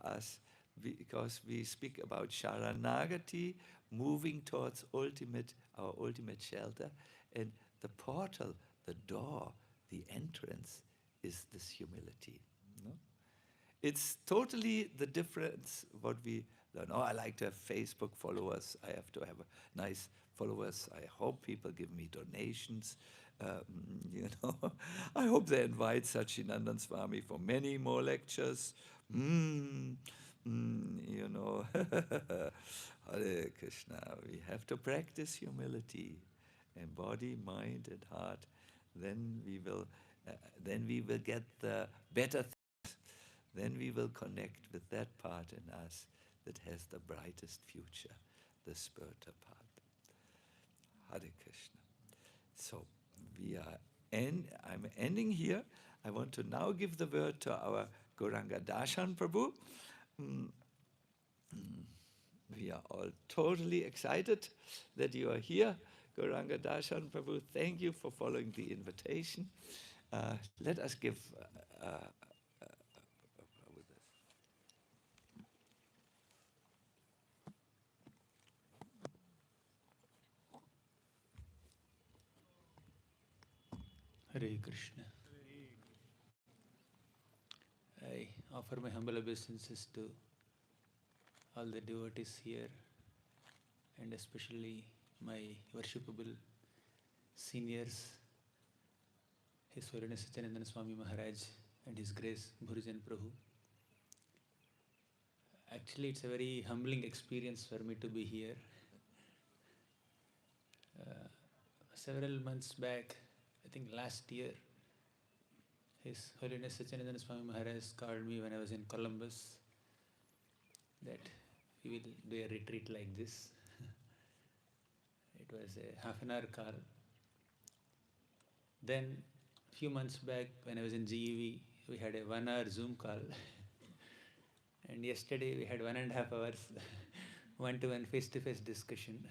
us, because we speak about Saranagati, moving towards our ultimate shelter, and the portal, the door, the entrance is this humility. No? It's totally the difference what we learn. Oh, I like to have Facebook followers. I have to have nice followers. I hope people give me donations. I hope they invite Sacinandana Swami for many more lectures. Hare Krishna. We have to practice humility in body, mind, and heart. Then we will get the better. Then we will connect with that part in us that has the brightest future, the spiritual part. Hare Krishna. So I'm ending here. I want to now give the word to our Gauranga Darshan Prabhu. We are all totally excited that you are here. Gauranga Darshan Prabhu, thank you for following the invitation. Let us give Hare Krishna. I offer my humble obeisances to all the devotees here, and especially my worshipable seniors His Holiness Sacinandana Swami Maharaj and His Grace Bhurijana Prabhu. Actually, it's a very humbling experience for me to be here. Several months back, I think last year, His Holiness Sacinandana Swami Maharaj called me when I was in Columbus that we will do a retreat like this. It was a half an hour call. Then, a few months back when I was in GEV, we had a 1 hour Zoom call. And yesterday we had 1.5 hours one-to-one face-to-face discussion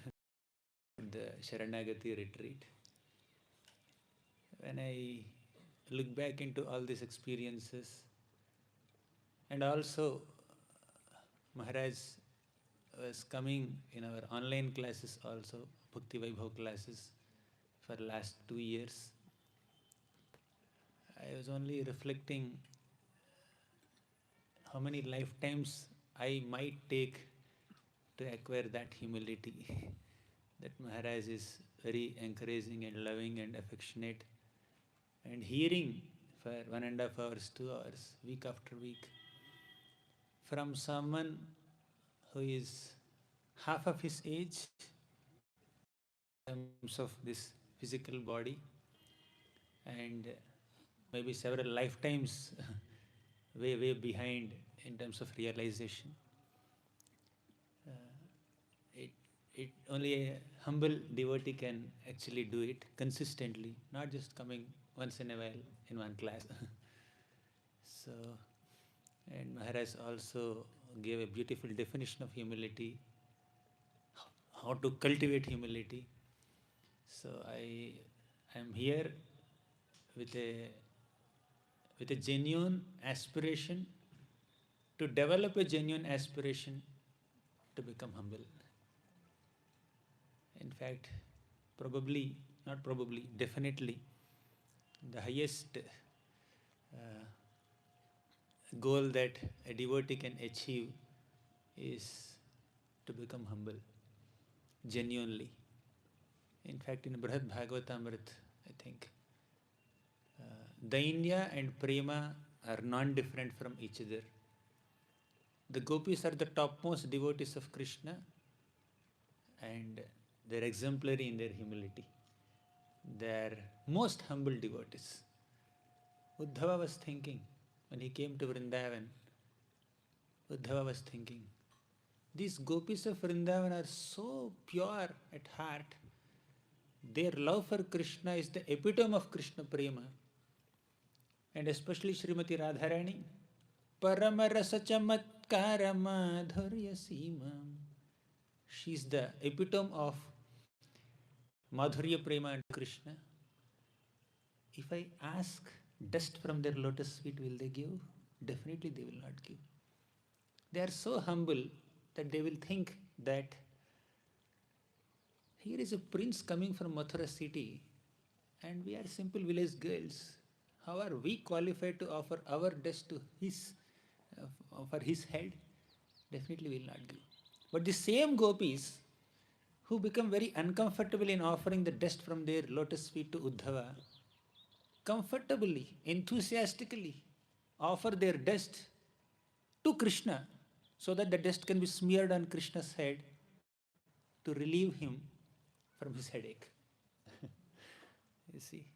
at the Saranagati retreat. When I look back into all these experiences, and also Maharaj was coming in our online classes also, Bhakti Vaibhav classes for last 2 years. I was only reflecting how many lifetimes I might take to acquire that humility. That Maharaj is very encouraging and loving and affectionate. And hearing for 1.5 hours, 2 hours, week after week, from someone who is half of his age in terms of this physical body, and maybe several lifetimes way behind in terms of realization. It only a humble devotee can actually do it consistently, not just coming once in a while in one class. So, and Maharaj also gave a beautiful definition of humility, how to cultivate humility. So I am here with a genuine aspiration to develop a genuine aspiration to become humble. In fact, definitely, the highest goal that a devotee can achieve is to become humble, genuinely. In fact, in Brihad Bhagavatamrit, I think, Dainya and Prema are non-different from each other. The gopis are the topmost devotees of Krishna, and they're exemplary in their humility. They're most humble devotees. Uddhava was thinking, when he came to Vrindavan, Uddhava was thinking, these gopis of Vrindavan are so pure at heart. Their love for Krishna is the epitome of Krishna Prema. And especially Srimati Radharani, Paramarasa Chamatkara Madhurya Simam. She is the epitome of Madhurya Prema and Krishna. If I ask dust from their lotus feet, will they give? Definitely they will not give. They are so humble that they will think that here is a prince coming from Mathura city and we are simple village girls. How are we qualified to offer our dust to his, for his head? Definitely will not give. But the same gopis who become very uncomfortable in offering the dust from their lotus feet to Uddhava, comfortably, enthusiastically offer their dust to Krishna so that the dust can be smeared on Krishna's head to relieve him from his headache. You see,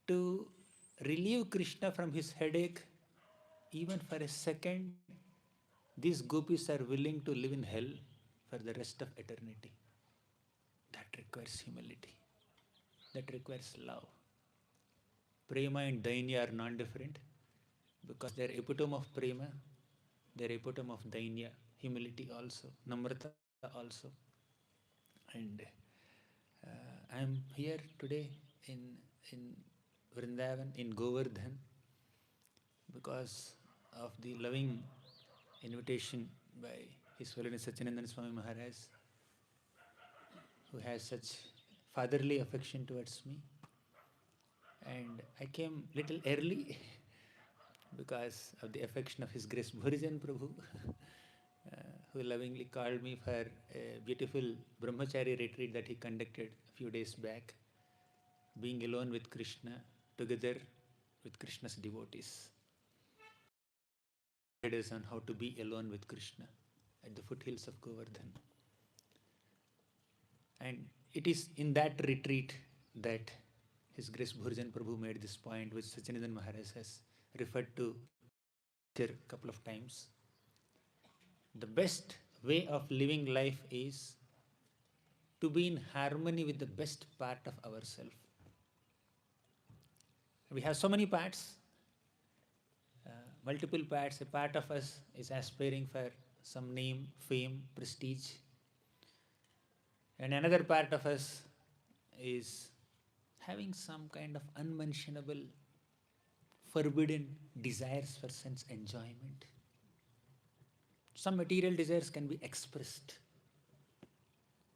to relieve Krishna from his headache, even for a second, these gopis are willing to live in hell for the rest of eternity. That requires humility. That requires love. Prema and Dainya are non-different because they are epitome of Prema, they are epitome of Dainya, humility also, Namrata also. And I am here today in Vrindavan, in Govardhan, because of the loving invitation by His Holiness Sacinandana Swami Maharaj, who has such fatherly affection towards me. And I came little early because of the affection of His Grace Bhurijana Prabhu, who lovingly called me for a beautiful brahmachari retreat that he conducted a few days back. being alone with Krishna together with Krishna's devotees. It is on how to be alone with Krishna at the foothills of Govardhan. And it is in that retreat that His Grace Bhurijana Prabhu made this point, which Sacinandana Maharaj has referred to here a couple of times. The best way of living life is to be in harmony with the best part of ourselves. We have so many parts, multiple parts. A part of us is aspiring for some name, fame, prestige. And another part of us is having some kind of unmentionable, forbidden desires for sense enjoyment. Some material desires can be expressed.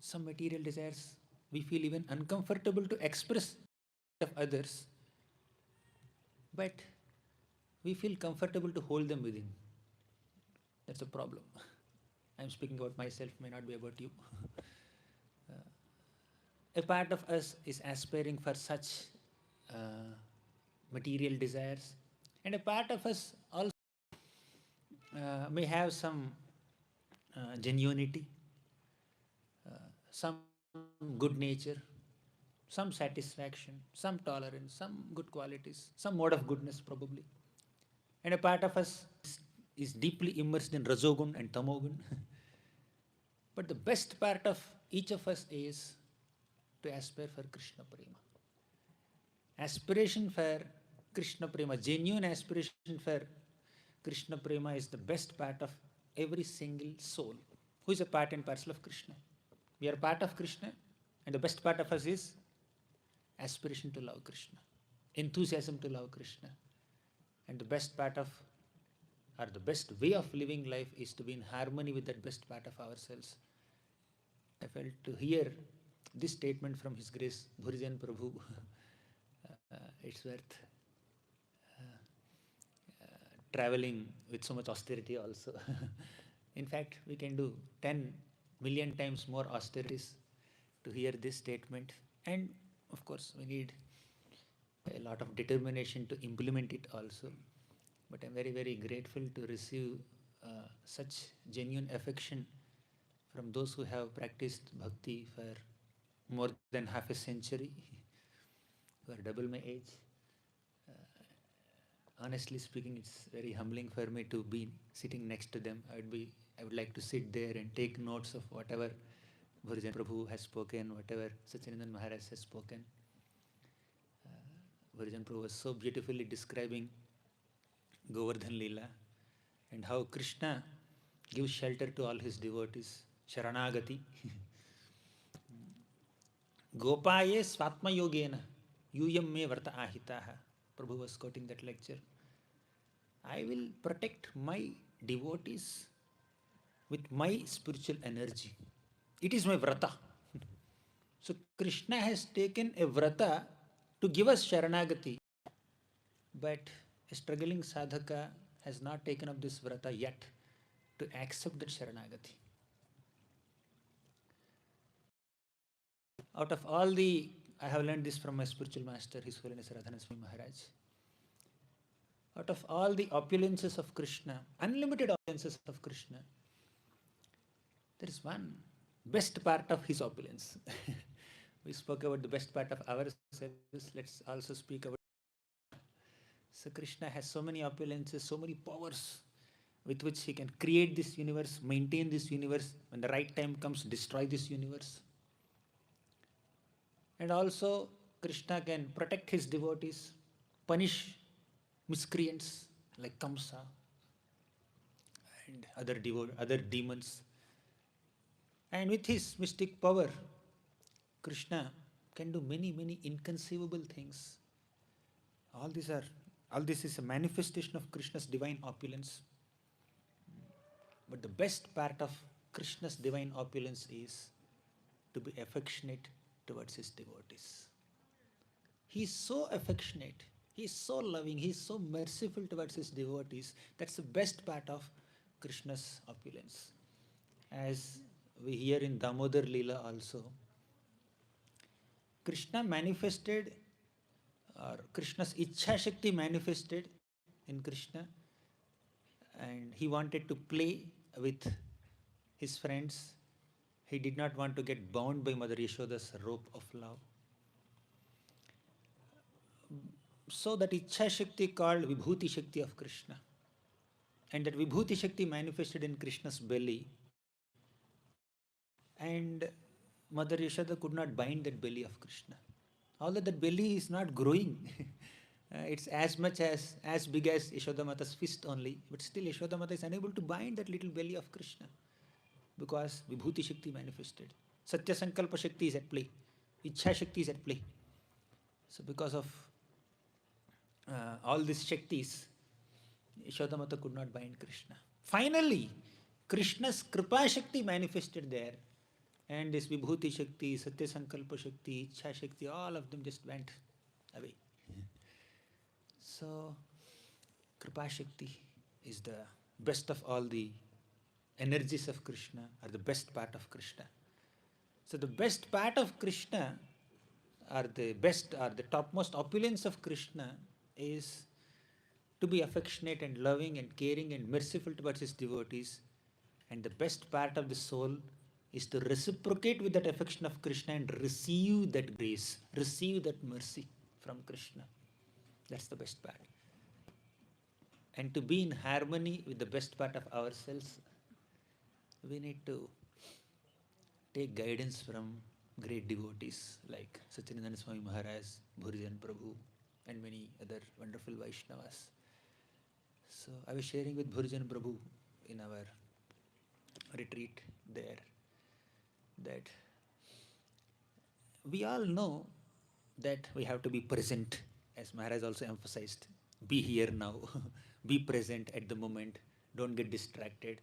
Some material desires we feel even uncomfortable to express of others, but we feel comfortable to hold them within. That's a problem. I'm speaking about myself, may not be about you. A part of us is aspiring for such material desires, and a part of us also may have some genuinity, some good nature, some satisfaction, some tolerance, some good qualities, some mode of goodness probably. And a part of us is deeply immersed in Rajogun and Tamogun. But the best part of each of us is to aspire for Krishna Prema. Aspiration for Krishna Prema, genuine aspiration for Krishna Prema is the best part of every single soul who is a part and parcel of Krishna. We are part of Krishna, and the best part of us is aspiration to love Krishna, enthusiasm to love Krishna. And the best part of, or the best way of living life is to be in harmony with that best part of ourselves. I felt to hear this statement from His Grace Bhurijana Prabhu, it's worth traveling with so much austerity also. In fact, we can do 10 million times more austerities to hear this statement. And of course, we need a lot of determination to implement it also. But I'm very, very grateful to receive such genuine affection from those who have practiced Bhakti for more than half a century, who are double my age. Honestly speaking, it's very humbling for me to be sitting next to them. I would like to sit there and take notes of whatever Bhurijana Prabhu has spoken, whatever Sacinandana Maharaj has spoken. Bhurijana Prabhu was so beautifully describing Govardhan Lila and how Krishna gives shelter to all his devotees. Saranagati. Gopaye swatma yogena yuyam me varta ahitaha. Prabhu was quoting that lecture. I will protect my devotees with my spiritual energy. It is my vrata. So Krishna has taken a vrata to give us Sharanagati. But a struggling sadhaka has not taken up this vrata yet to accept that Sharanagati. Out of all the, I have learned this from my spiritual master, His Holiness Radhana Swami Maharaj. Out of all the opulences of Krishna, unlimited opulences of Krishna, there is one best part of his opulence. We spoke about the best part of ourselves. Let's also speak about. So Krishna has so many opulences, so many powers with which he can create this universe, maintain this universe, when the right time comes, destroy this universe. And also Krishna can protect his devotees, punish miscreants like Kamsa and other demons. And with his mystic power, Krishna can do many, many inconceivable things. All this is a manifestation of Krishna's divine opulence. But the best part of Krishna's divine opulence is to be affectionate towards his devotees. He is so affectionate, he is so loving, he is so merciful towards his devotees. That's the best part of Krishna's opulence. As we hear in Damodar Lila also, Krishna manifested or Krishna's Ichha Shakti manifested in Krishna, and he wanted to play with his friends. He did not want to get bound by Mother Yashoda's rope of love. So that Ichha Shakti called Vibhuti Shakti of Krishna. And that Vibhuti Shakti manifested in Krishna's belly. And Mother Yashoda could not bind that belly of Krishna. Although that belly is not growing, it's as big as Yashoda Mata's fist only, but still Yashoda Mata is unable to bind that little belly of Krishna because Vibhuti Shakti manifested. Satya Sankalpa Shakti is at play. Ichha Shakti is at play. So because of all these Shaktis, Yashoda Mata could not bind Krishna. Finally, Krishna's Kripa Shakti manifested there. And this Vibhuti Shakti, Satya Sankalpa Shakti, Ichha Shakti, all of them just went away. So, Kripa Shakti is the best of all the energies of Krishna, or the best part of Krishna. So, the best part of Krishna, or the topmost opulence of Krishna is to be affectionate and loving and caring and merciful towards his devotees. And the best part of the soul is to reciprocate with that affection of Krishna and receive that grace, receive that mercy from Krishna. That's the best part. And to be in harmony with the best part of ourselves, we need to take guidance from great devotees like Sacinandana Swami Maharaj, Bhurijana Prabhu, and many other wonderful Vaishnavas. So I was sharing with Bhurijana Prabhu in our retreat there that we all know that we have to be present, as Maharaj also emphasized. Be here now, be present at the moment, don't get distracted,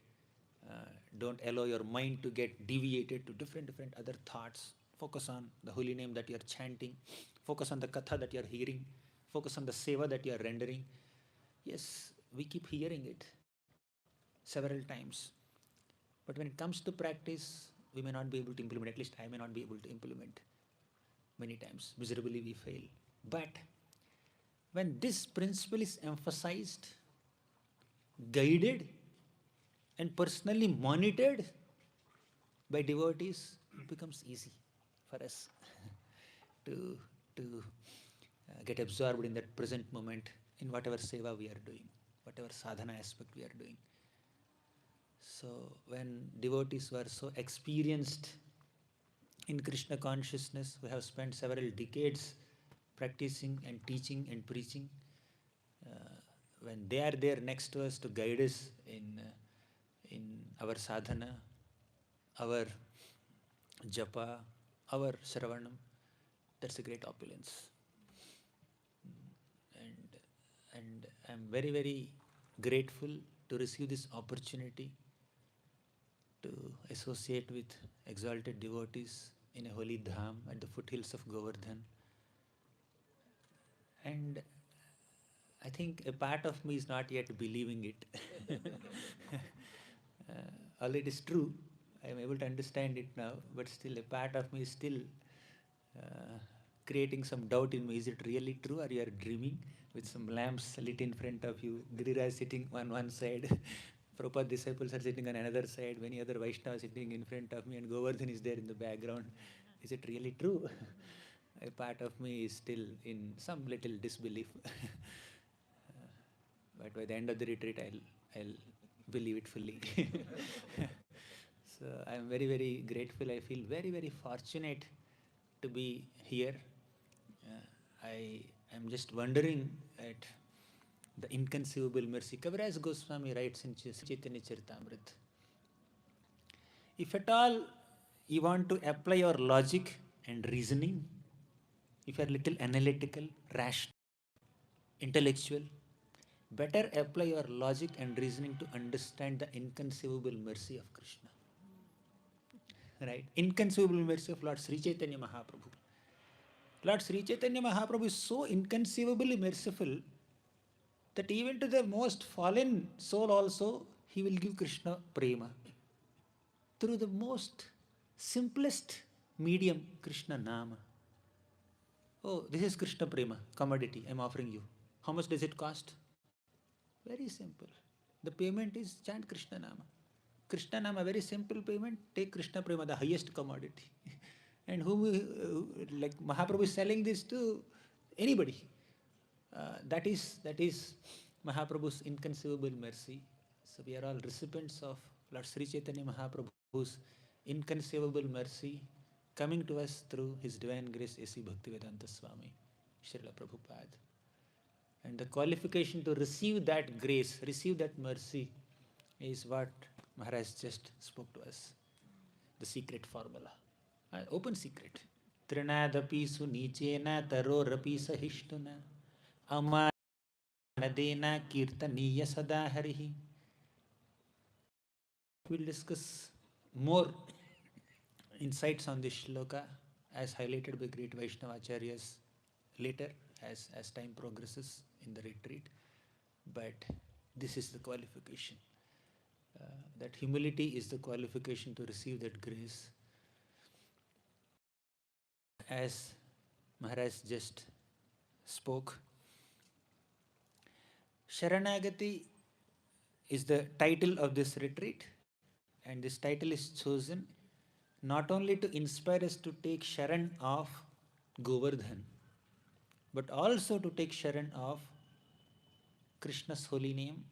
don't allow your mind to get deviated to different other thoughts. Focus on the holy name that you are chanting, focus on the katha that you are hearing, focus on the seva that you are rendering. Yes, we keep hearing it several times, but when it comes to practice, we may not be able to implement, at least I may not be able to implement. Many times, miserably we fail. But when this principle is emphasized, guided, and personally monitored by devotees, it becomes easy for us to get absorbed in that present moment in whatever seva we are doing, whatever sadhana aspect we are doing. So when devotees were so experienced in Krishna consciousness, who have spent several decades practicing and teaching and preaching, when they are there next to us to guide us in our sadhana, our japa, our shravanam, that's a great opulence. And I'm very, very grateful to receive this opportunity to associate with exalted devotees in a holy dham at the foothills of Govardhan. And I think a part of me is not yet believing it. Although it is true, I am able to understand it now, but still a part of me is still creating some doubt in me. Is it really true, or you are dreaming with some lamps lit in front of you, Giriraj sitting on one side, Prabhupada disciples are sitting on another side, many other Vaishnavas sitting in front of me, and Govardhan is there in the background. Is it really true? A part of me is still in some little disbelief. But by the end of the retreat, I'll believe it fully. So I'm very, very grateful. I feel very, very fortunate to be here. I am just wondering at the inconceivable mercy. Kaviraj Goswami writes in Chaitanya Charitamrita, if at all you want to apply your logic and reasoning, if you are little analytical, rational, intellectual, better apply your logic and reasoning to understand the inconceivable mercy of Krishna. Right? Inconceivable mercy of Lord Sri Chaitanya Mahaprabhu. Lord Sri Chaitanya Mahaprabhu is so inconceivably merciful that even to the most fallen soul also, he will give Krishna prema through the most simplest medium, Krishna Nama. Oh, this is Krishna Prema, commodity I'm offering you. How much does it cost? Very simple. The payment is chant Krishna Nama. Krishna Nama, very simple payment. Take Krishna Prema, the highest commodity. And like Mahaprabhu is selling this to anybody. That is Mahaprabhu's inconceivable mercy. So we are all recipients of Lord Sri Chaitanya Mahaprabhu's inconceivable mercy coming to us through His Divine Grace A.C. Bhaktivedanta Swami, Srila Prabhupada. And the qualification to receive that grace, receive that mercy, is what Maharaj just spoke to us. The secret formula. Open secret. Trinadapi sunichena tarorapi sahishtuna amanadena kirtaniya sadaharihi. We'll discuss more insights on this shloka as highlighted by great Vaishnavacharyas later as time progresses in the retreat. But this is the qualification. That humility is the qualification to receive that grace. As Maharaj just spoke, Saranagati is the title of this retreat, and this title is chosen not only to inspire us to take Sharan of Govardhan, but also to take Sharan of Krishna's holy name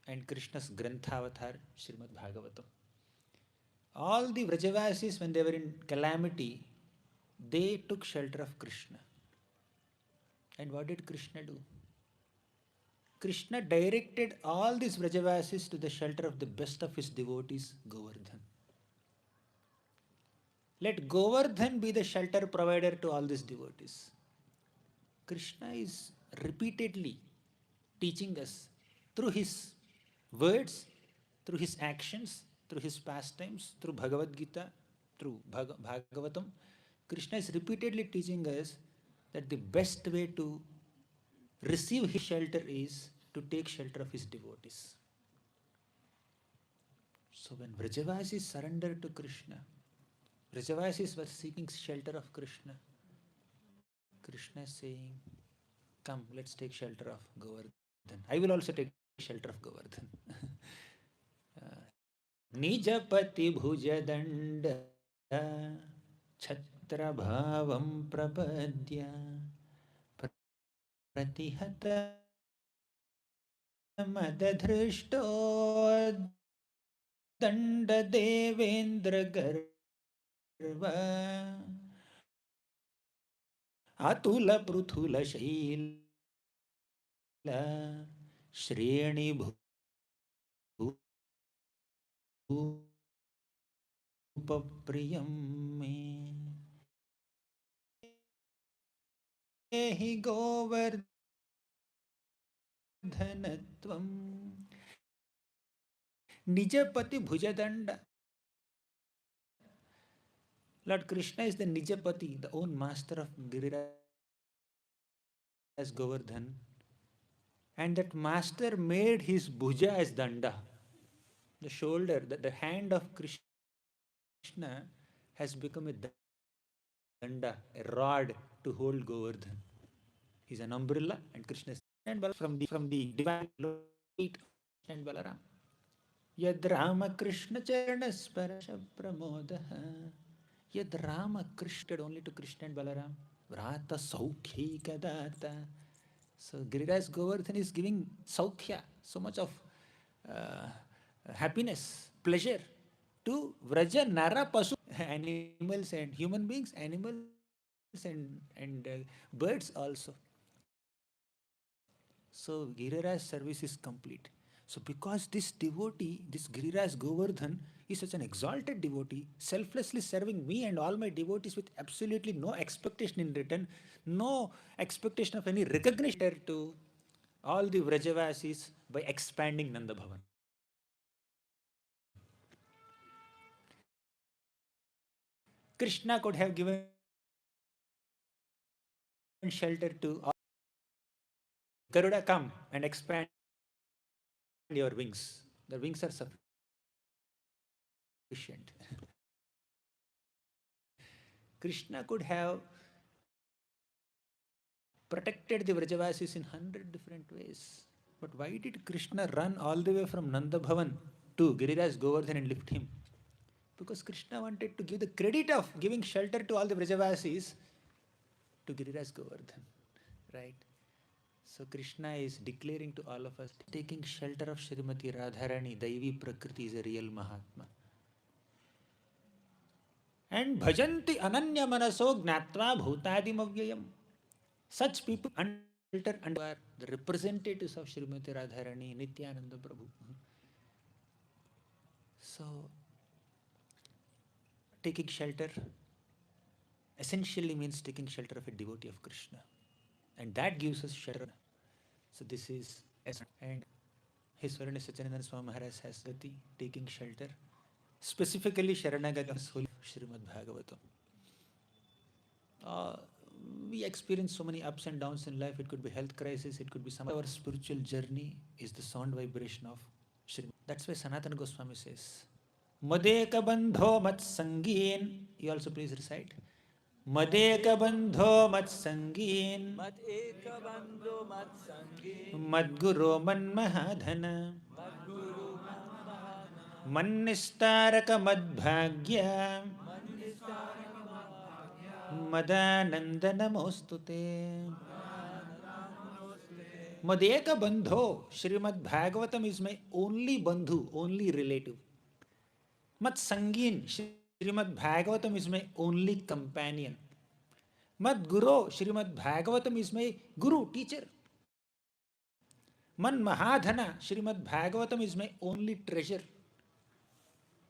and Krishna's Grantha-avatar, Srimad Bhagavatam. All the Vrajavasis, when they were in calamity, they took shelter of Krishna. And what did Krishna do? Krishna directed all these Vrajavasis to the shelter of the best of his devotees, Govardhan. Let Govardhan be the shelter provider to all these devotees. Krishna is repeatedly teaching us through his words, through his actions, through his pastimes, through Bhagavad Gita, through Bhagavatam. Krishna is repeatedly teaching us that the best way to receive his shelter is to take shelter of his devotees. So when Vrajavasis surrendered to Krishna, Vrajavasis were seeking shelter of Krishna. Krishna is saying, come, let's take shelter of Govardhan. I will also take shelter of Govardhan. Nijapati bhujadanda chhatra bhavam prapadya pratihata madadhrishto danda devendra garva atula pruthula shaila shreni bhupapriyam me hi govardhanatvam Nijapati Bhujadanda. Lord Krishna is the Nijapati, the own master of Giriraj Govardhan. And that master made his bhuja as danda. The shoulder, the hand of Krishna has become a danda, a rod to hold Govardhan. He's an umbrella and Krishna is and from the divine light and Balaram. Yad Rama Krishna Charanaspara Pramodaha. Yad Rama Krishna only to Krishna and Balaram. Vrata Saukhi Kadata. So Giriraj Govardhan is giving Saukhya, so much of happiness, pleasure to Vraja Nara Pasu, animals and human beings, animals and birds also. So Giriraj service is complete. So because this devotee, this Giriraj Govardhan is such an exalted devotee, selflessly serving me and all my devotees with absolutely no expectation in return, no expectation of any recognition to all the Vrajavasis by expanding Nanda Bhavan. Krishna could have given shelter to all. Garuda, come and expand your wings. The wings are sufficient. Krishna could have protected the Vrajavasis in 100 different ways. But why did Krishna run all the way from Nanda Bhavan to Giriraj Govardhan and lift him? Because Krishna wanted to give the credit of giving shelter to all the Vrajavasis to Giriraj Govardhan. Right? So Krishna is declaring to all of us, taking shelter of Srimati Radharani, Daivi Prakriti is a real Mahatma. And bhajanti ananya manaso gnatva bhutadi mavyayam. Such people shelter and are the representatives of Srimati Radharani, Nityananda Prabhu. So, taking shelter essentially means taking shelter of a devotee of Krishna. And that gives us shelter. So this is, and His Holiness Sacinandana Swami Maharaj has Gati, taking shelter. Specifically Saranagati is holy Srimad Bhagavatam. We experience so many ups and downs in life. It could be health crisis, it could be some. Our spiritual journey is the sound vibration of Srimad. That's why Sanatana Goswami says, Madeka bandho mat sangin. You also please recite. Madeka bandho mat sangin. Madeka bandho mat sangin. Madguru man mahadhana. Mannistaraka madbhagya. Madananda namostute. Madeka bandho. Srimad Bhagavatam is my only bandhu, only relative. Mat sangin. Srimad Bhagavatam is my only companion. Mad Guru, Srimad Bhagavatam is my guru, teacher. Man Mahadhana, Srimad Bhagavatam is my only treasure.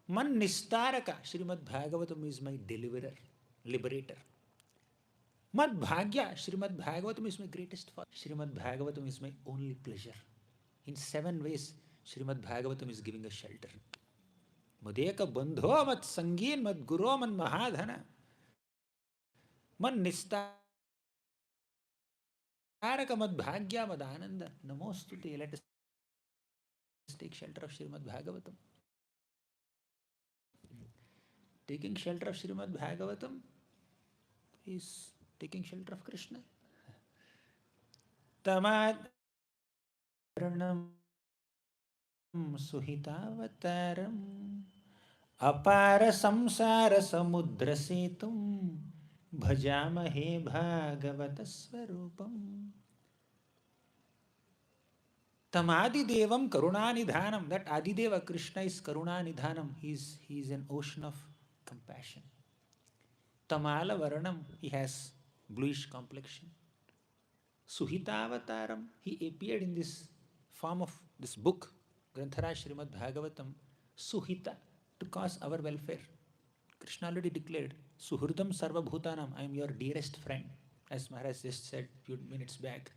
Man Nistaraka, Srimad Bhagavatam is my deliverer, liberator. Mad Bhagya, Srimad Bhagavatam is my greatest father. Srimad Bhagavatam is my only pleasure. In 7 ways, Srimad Bhagavatam is giving us shelter. Madeka bandho mat sangin mad guru man mahadhana. Man nistaraka mad bhagya mad ananda. Namostute. Let us take shelter of Srimad Bhagavatam. Taking shelter of Srimad Bhagavatam is taking shelter of Krishna. Tamad Pranam Suhitavataram Apara Samsara Samudra Setum Bhajamahe Bhagavata Swarupam. Tamadi Devam Karunanidhanam. That Adideva Krishna is Karunanidhanam. He is an ocean of compassion. Tamala Varanam. He has bluish complexion. Suhitavataram. He appeared in this form of this book, Granthara Srimad Bhagavatam, Suhita, to cause our welfare. Krishna already declared, Suhridam Sarva Bhutanam, I am your dearest friend, as Maharaj just said a few minutes back.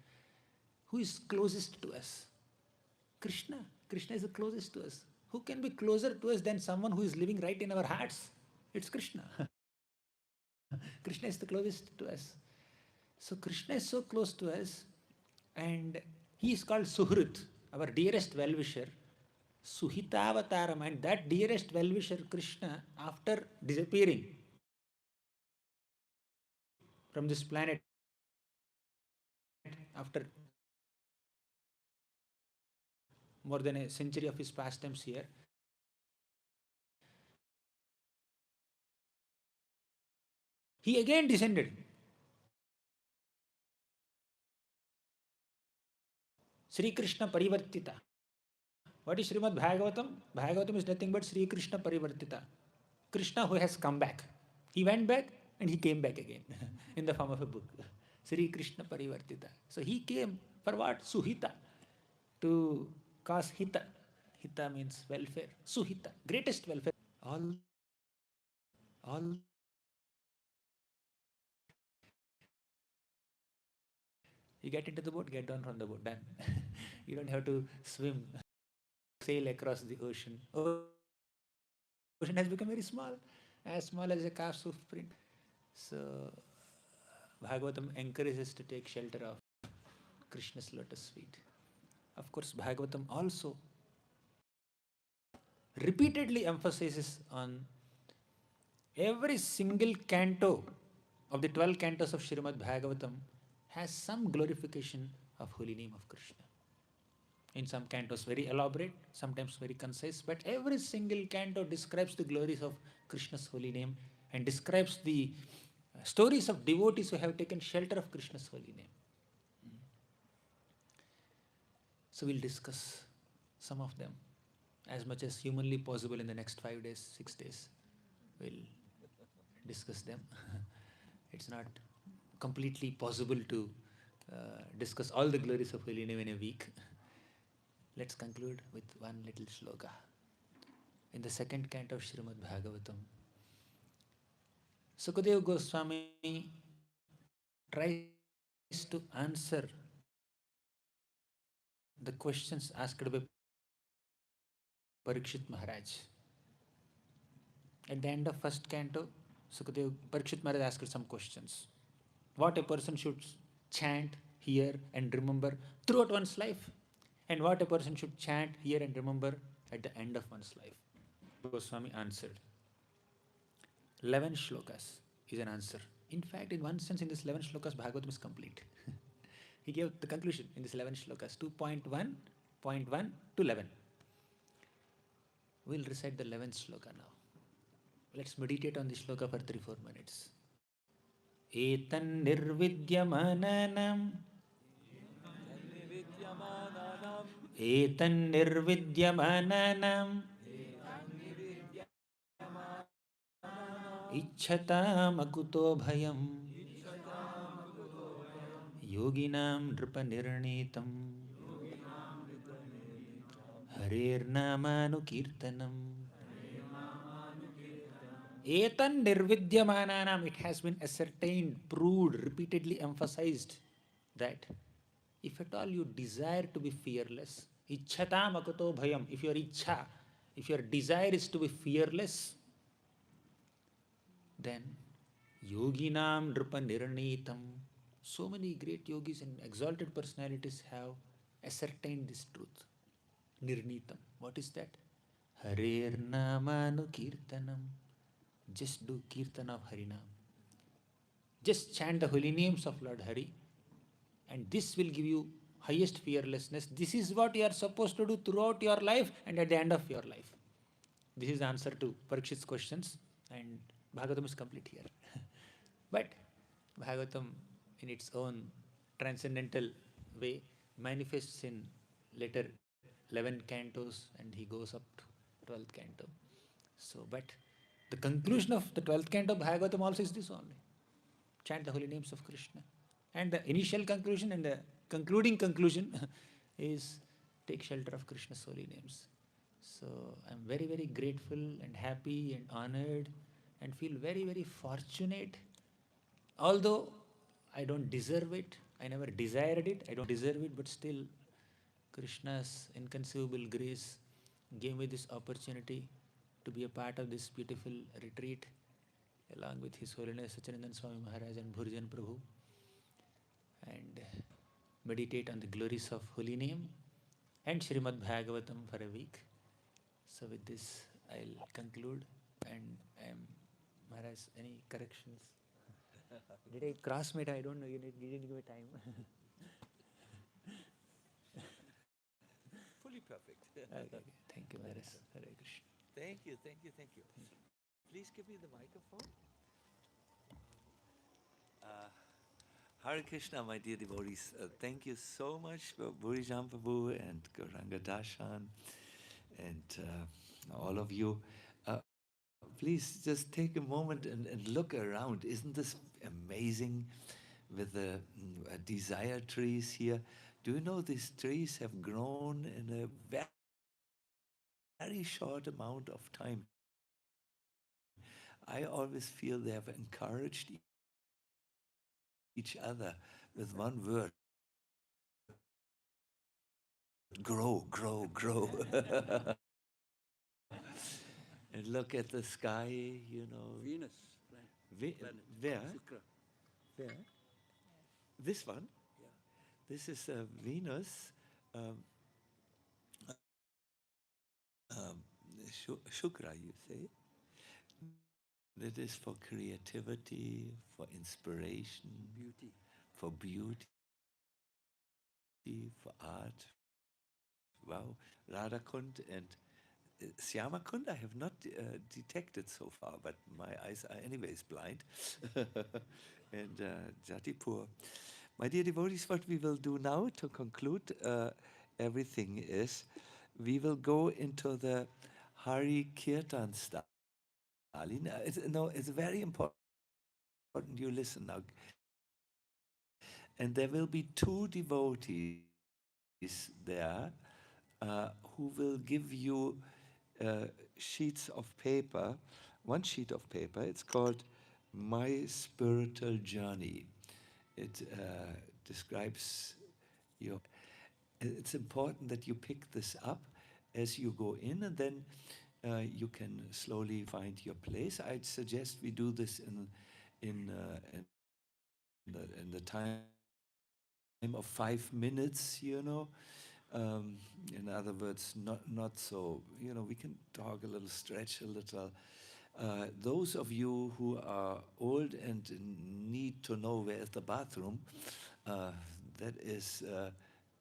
Who is closest to us? Krishna. Krishna is the closest to us. Who can be closer to us than someone who is living right in our hearts? It's Krishna. Krishna is the closest to us. So Krishna is so close to us, and he is called Suhrit, our dearest well-wisher. Suhitavataram, and that dearest well-wisher Krishna, after disappearing from this planet, after more than a century of his pastimes here, he again descended. Sri Krishna Parivartita. What is Srimad Bhagavatam? Bhagavatam is nothing but Sri Krishna Parivartita. Krishna who has come back. He went back and he came back again in the form of a book. Sri Krishna Parivartita. So he came for what? Suhita. To cause hita. Hita means welfare. Suhita. Greatest welfare. All you get into the boat, get down from the boat, done. You don't have to swim, sail across the ocean. Ocean has become very small as a calf's hoof print. So Bhagavatam encourages to take shelter of Krishna's lotus feet. Of course, Bhagavatam also repeatedly emphasizes on every single canto of the 12 cantos of Srimad Bhagavatam has some glorification of holy name of Krishna. In some cantos very elaborate, sometimes very concise, but every single canto describes the glories of Krishna's holy name and describes the stories of devotees who have taken shelter of Krishna's holy name. So we'll discuss some of them as much as humanly possible in the next 5 days, 6 days. We'll discuss them. It's not completely possible to discuss all the glories of holy name in a week. Let's conclude with one little shloka. In the second canto of Srimad Bhagavatam, Sukadeva Goswami tries to answer the questions asked by Parikshit Maharaj. At the end of first canto, Parikshit Maharaj asked some questions. What a person should chant, hear and remember throughout one's life, and what a person should chant, hear and remember at the end of one's life. Goswami answered. 11 shlokas is an answer. In fact, in one sense, in this 11 shlokas, Bhagavatam is complete. He gave the conclusion in this 11 shlokas, 2.1.1 to 11. We'll recite the 11th shloka now. Let's meditate on this shloka for 3-4 minutes. Etan nirvidyamananam Etan nirvidyamananam Ichhatam akuto bhayam Yoginam nripanirnitam Harer namanu kirtanam Etan nirvidyamananam. It has been ascertained, proved, repeatedly emphasized that if at all you desire to be fearless, ichhatam akuto bhayam, if your ichha, if your desire is to be fearless, then yoginam nripanirnitam. So many great yogis and exalted personalities have ascertained this truth. Nirnitam. What is that? Harer namanu kirtanam. Just do kirtan of Harinam. Just chant the holy names of Lord Hari, and this will give you highest fearlessness. This is what you are supposed to do throughout your life and at the end of your life. This is the answer to Parikshit's questions, and Bhagavatam is complete here. But Bhagavatam, in its own transcendental way, manifests in later 11 cantos, and he goes up to 12th canto. So, but the conclusion of the 12th canto of Bhagavatam also is this only. Chant the holy names of Krishna. And the initial conclusion and the concluding conclusion is take shelter of Krishna's holy names. So I'm very, very grateful and happy and honored and feel very, very fortunate. Although I don't deserve it, I never desired it, I don't deserve it, but still Krishna's inconceivable grace gave me this opportunity to be a part of this beautiful retreat along with His Holiness Sacinandana Swami Maharaj and Bhurijana Prabhu, and meditate on the glories of holy name and Srimad Bhagavatam for a week. So with this I'll conclude, and Maharaj, any corrections? Did I cross it? I don't know. You didn't give me time. Fully perfect. Okay. Thank you, Maharaj. Hare Krishna. Thank you. Please give me the microphone. Hare Krishna, my dear devotees. Thank you so much for Bhurijana Prabhu and Gauranga Darshan and all of you. Please just take a moment and look around. Isn't this amazing with the desire trees here? Do you know these trees have grown in a very short amount of time? I always feel they have encouraged each other with one word: grow, grow, grow. And look at the sky, you know. Venus. Where? Shukra. Where? This one? Yeah. This is Venus. Shukra, you say? That is for creativity, for inspiration, Beauty. for for beauty, for art. Wow, Radha Kund and Syama Kund I have not detected so far, but my eyes are anyways blind. And Jatipur. My dear devotees, what we will do now to conclude everything is we will go into the Hari Kirtan style. It's very important you listen now. And there will be two devotees there who will give you sheets of paper, one sheet of paper. It's called My Spiritual Journey. It describes your. It's important that you pick this up as you go in, and then you can slowly find your place. I'd suggest we do this in the time of 5 minutes, in other words, not so, we can talk a little, stretch a little. Those of you who are old and need to know where is the bathroom, that is,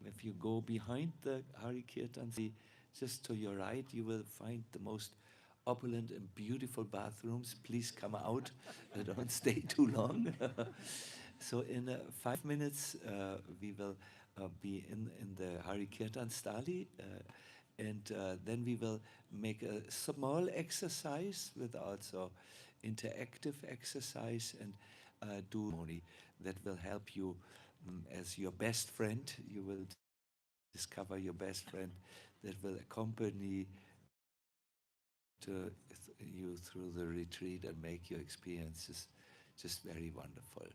if you go behind the Hari Kirtan, just to your right, you will find the most opulent and beautiful bathrooms. Please come out, don't stay too long. So in 5 minutes, we will be in the Hari Kirtan Stali, and then we will make a small exercise with also interactive exercise and do ceremony that will help you as your best friend. You will discover your best friend that will accompany to you through the retreat and make your experiences just very wonderful.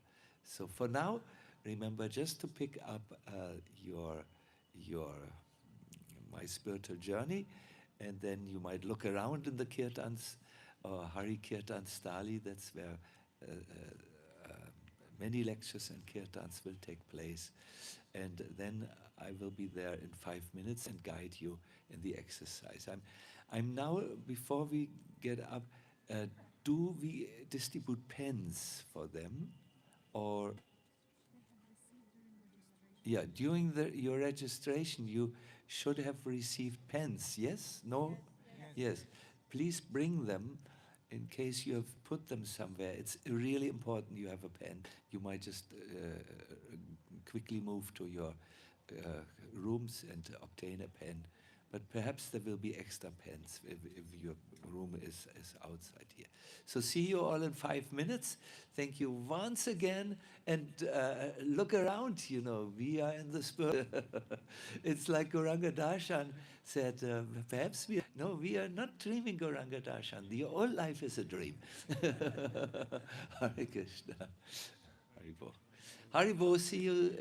So for now, remember just to pick up your My Spiritual Journey, and then you might look around in the kirtans or Hari Kirtan Stali. That's where many lectures and kirtans will take place. And then I will be there in 5 minutes and guide you in the exercise. I'm now, before we get up, do we distribute pens for them? Or, yeah, during your registration, you should have received pens, yes? No? Yes. Please bring them in case you have put them somewhere. It's really important you have a pen. You might just quickly move to your rooms and obtain a pen. But perhaps there will be extra pens if your room is outside here. So see you all in 5 minutes. Thank you once again. And look around, we are in the spirit. It's like Gauranga Darshan said, perhaps we are not dreaming Gauranga Darshan. The whole life is a dream. Hare Krishna. Haribo. Haribo, see you.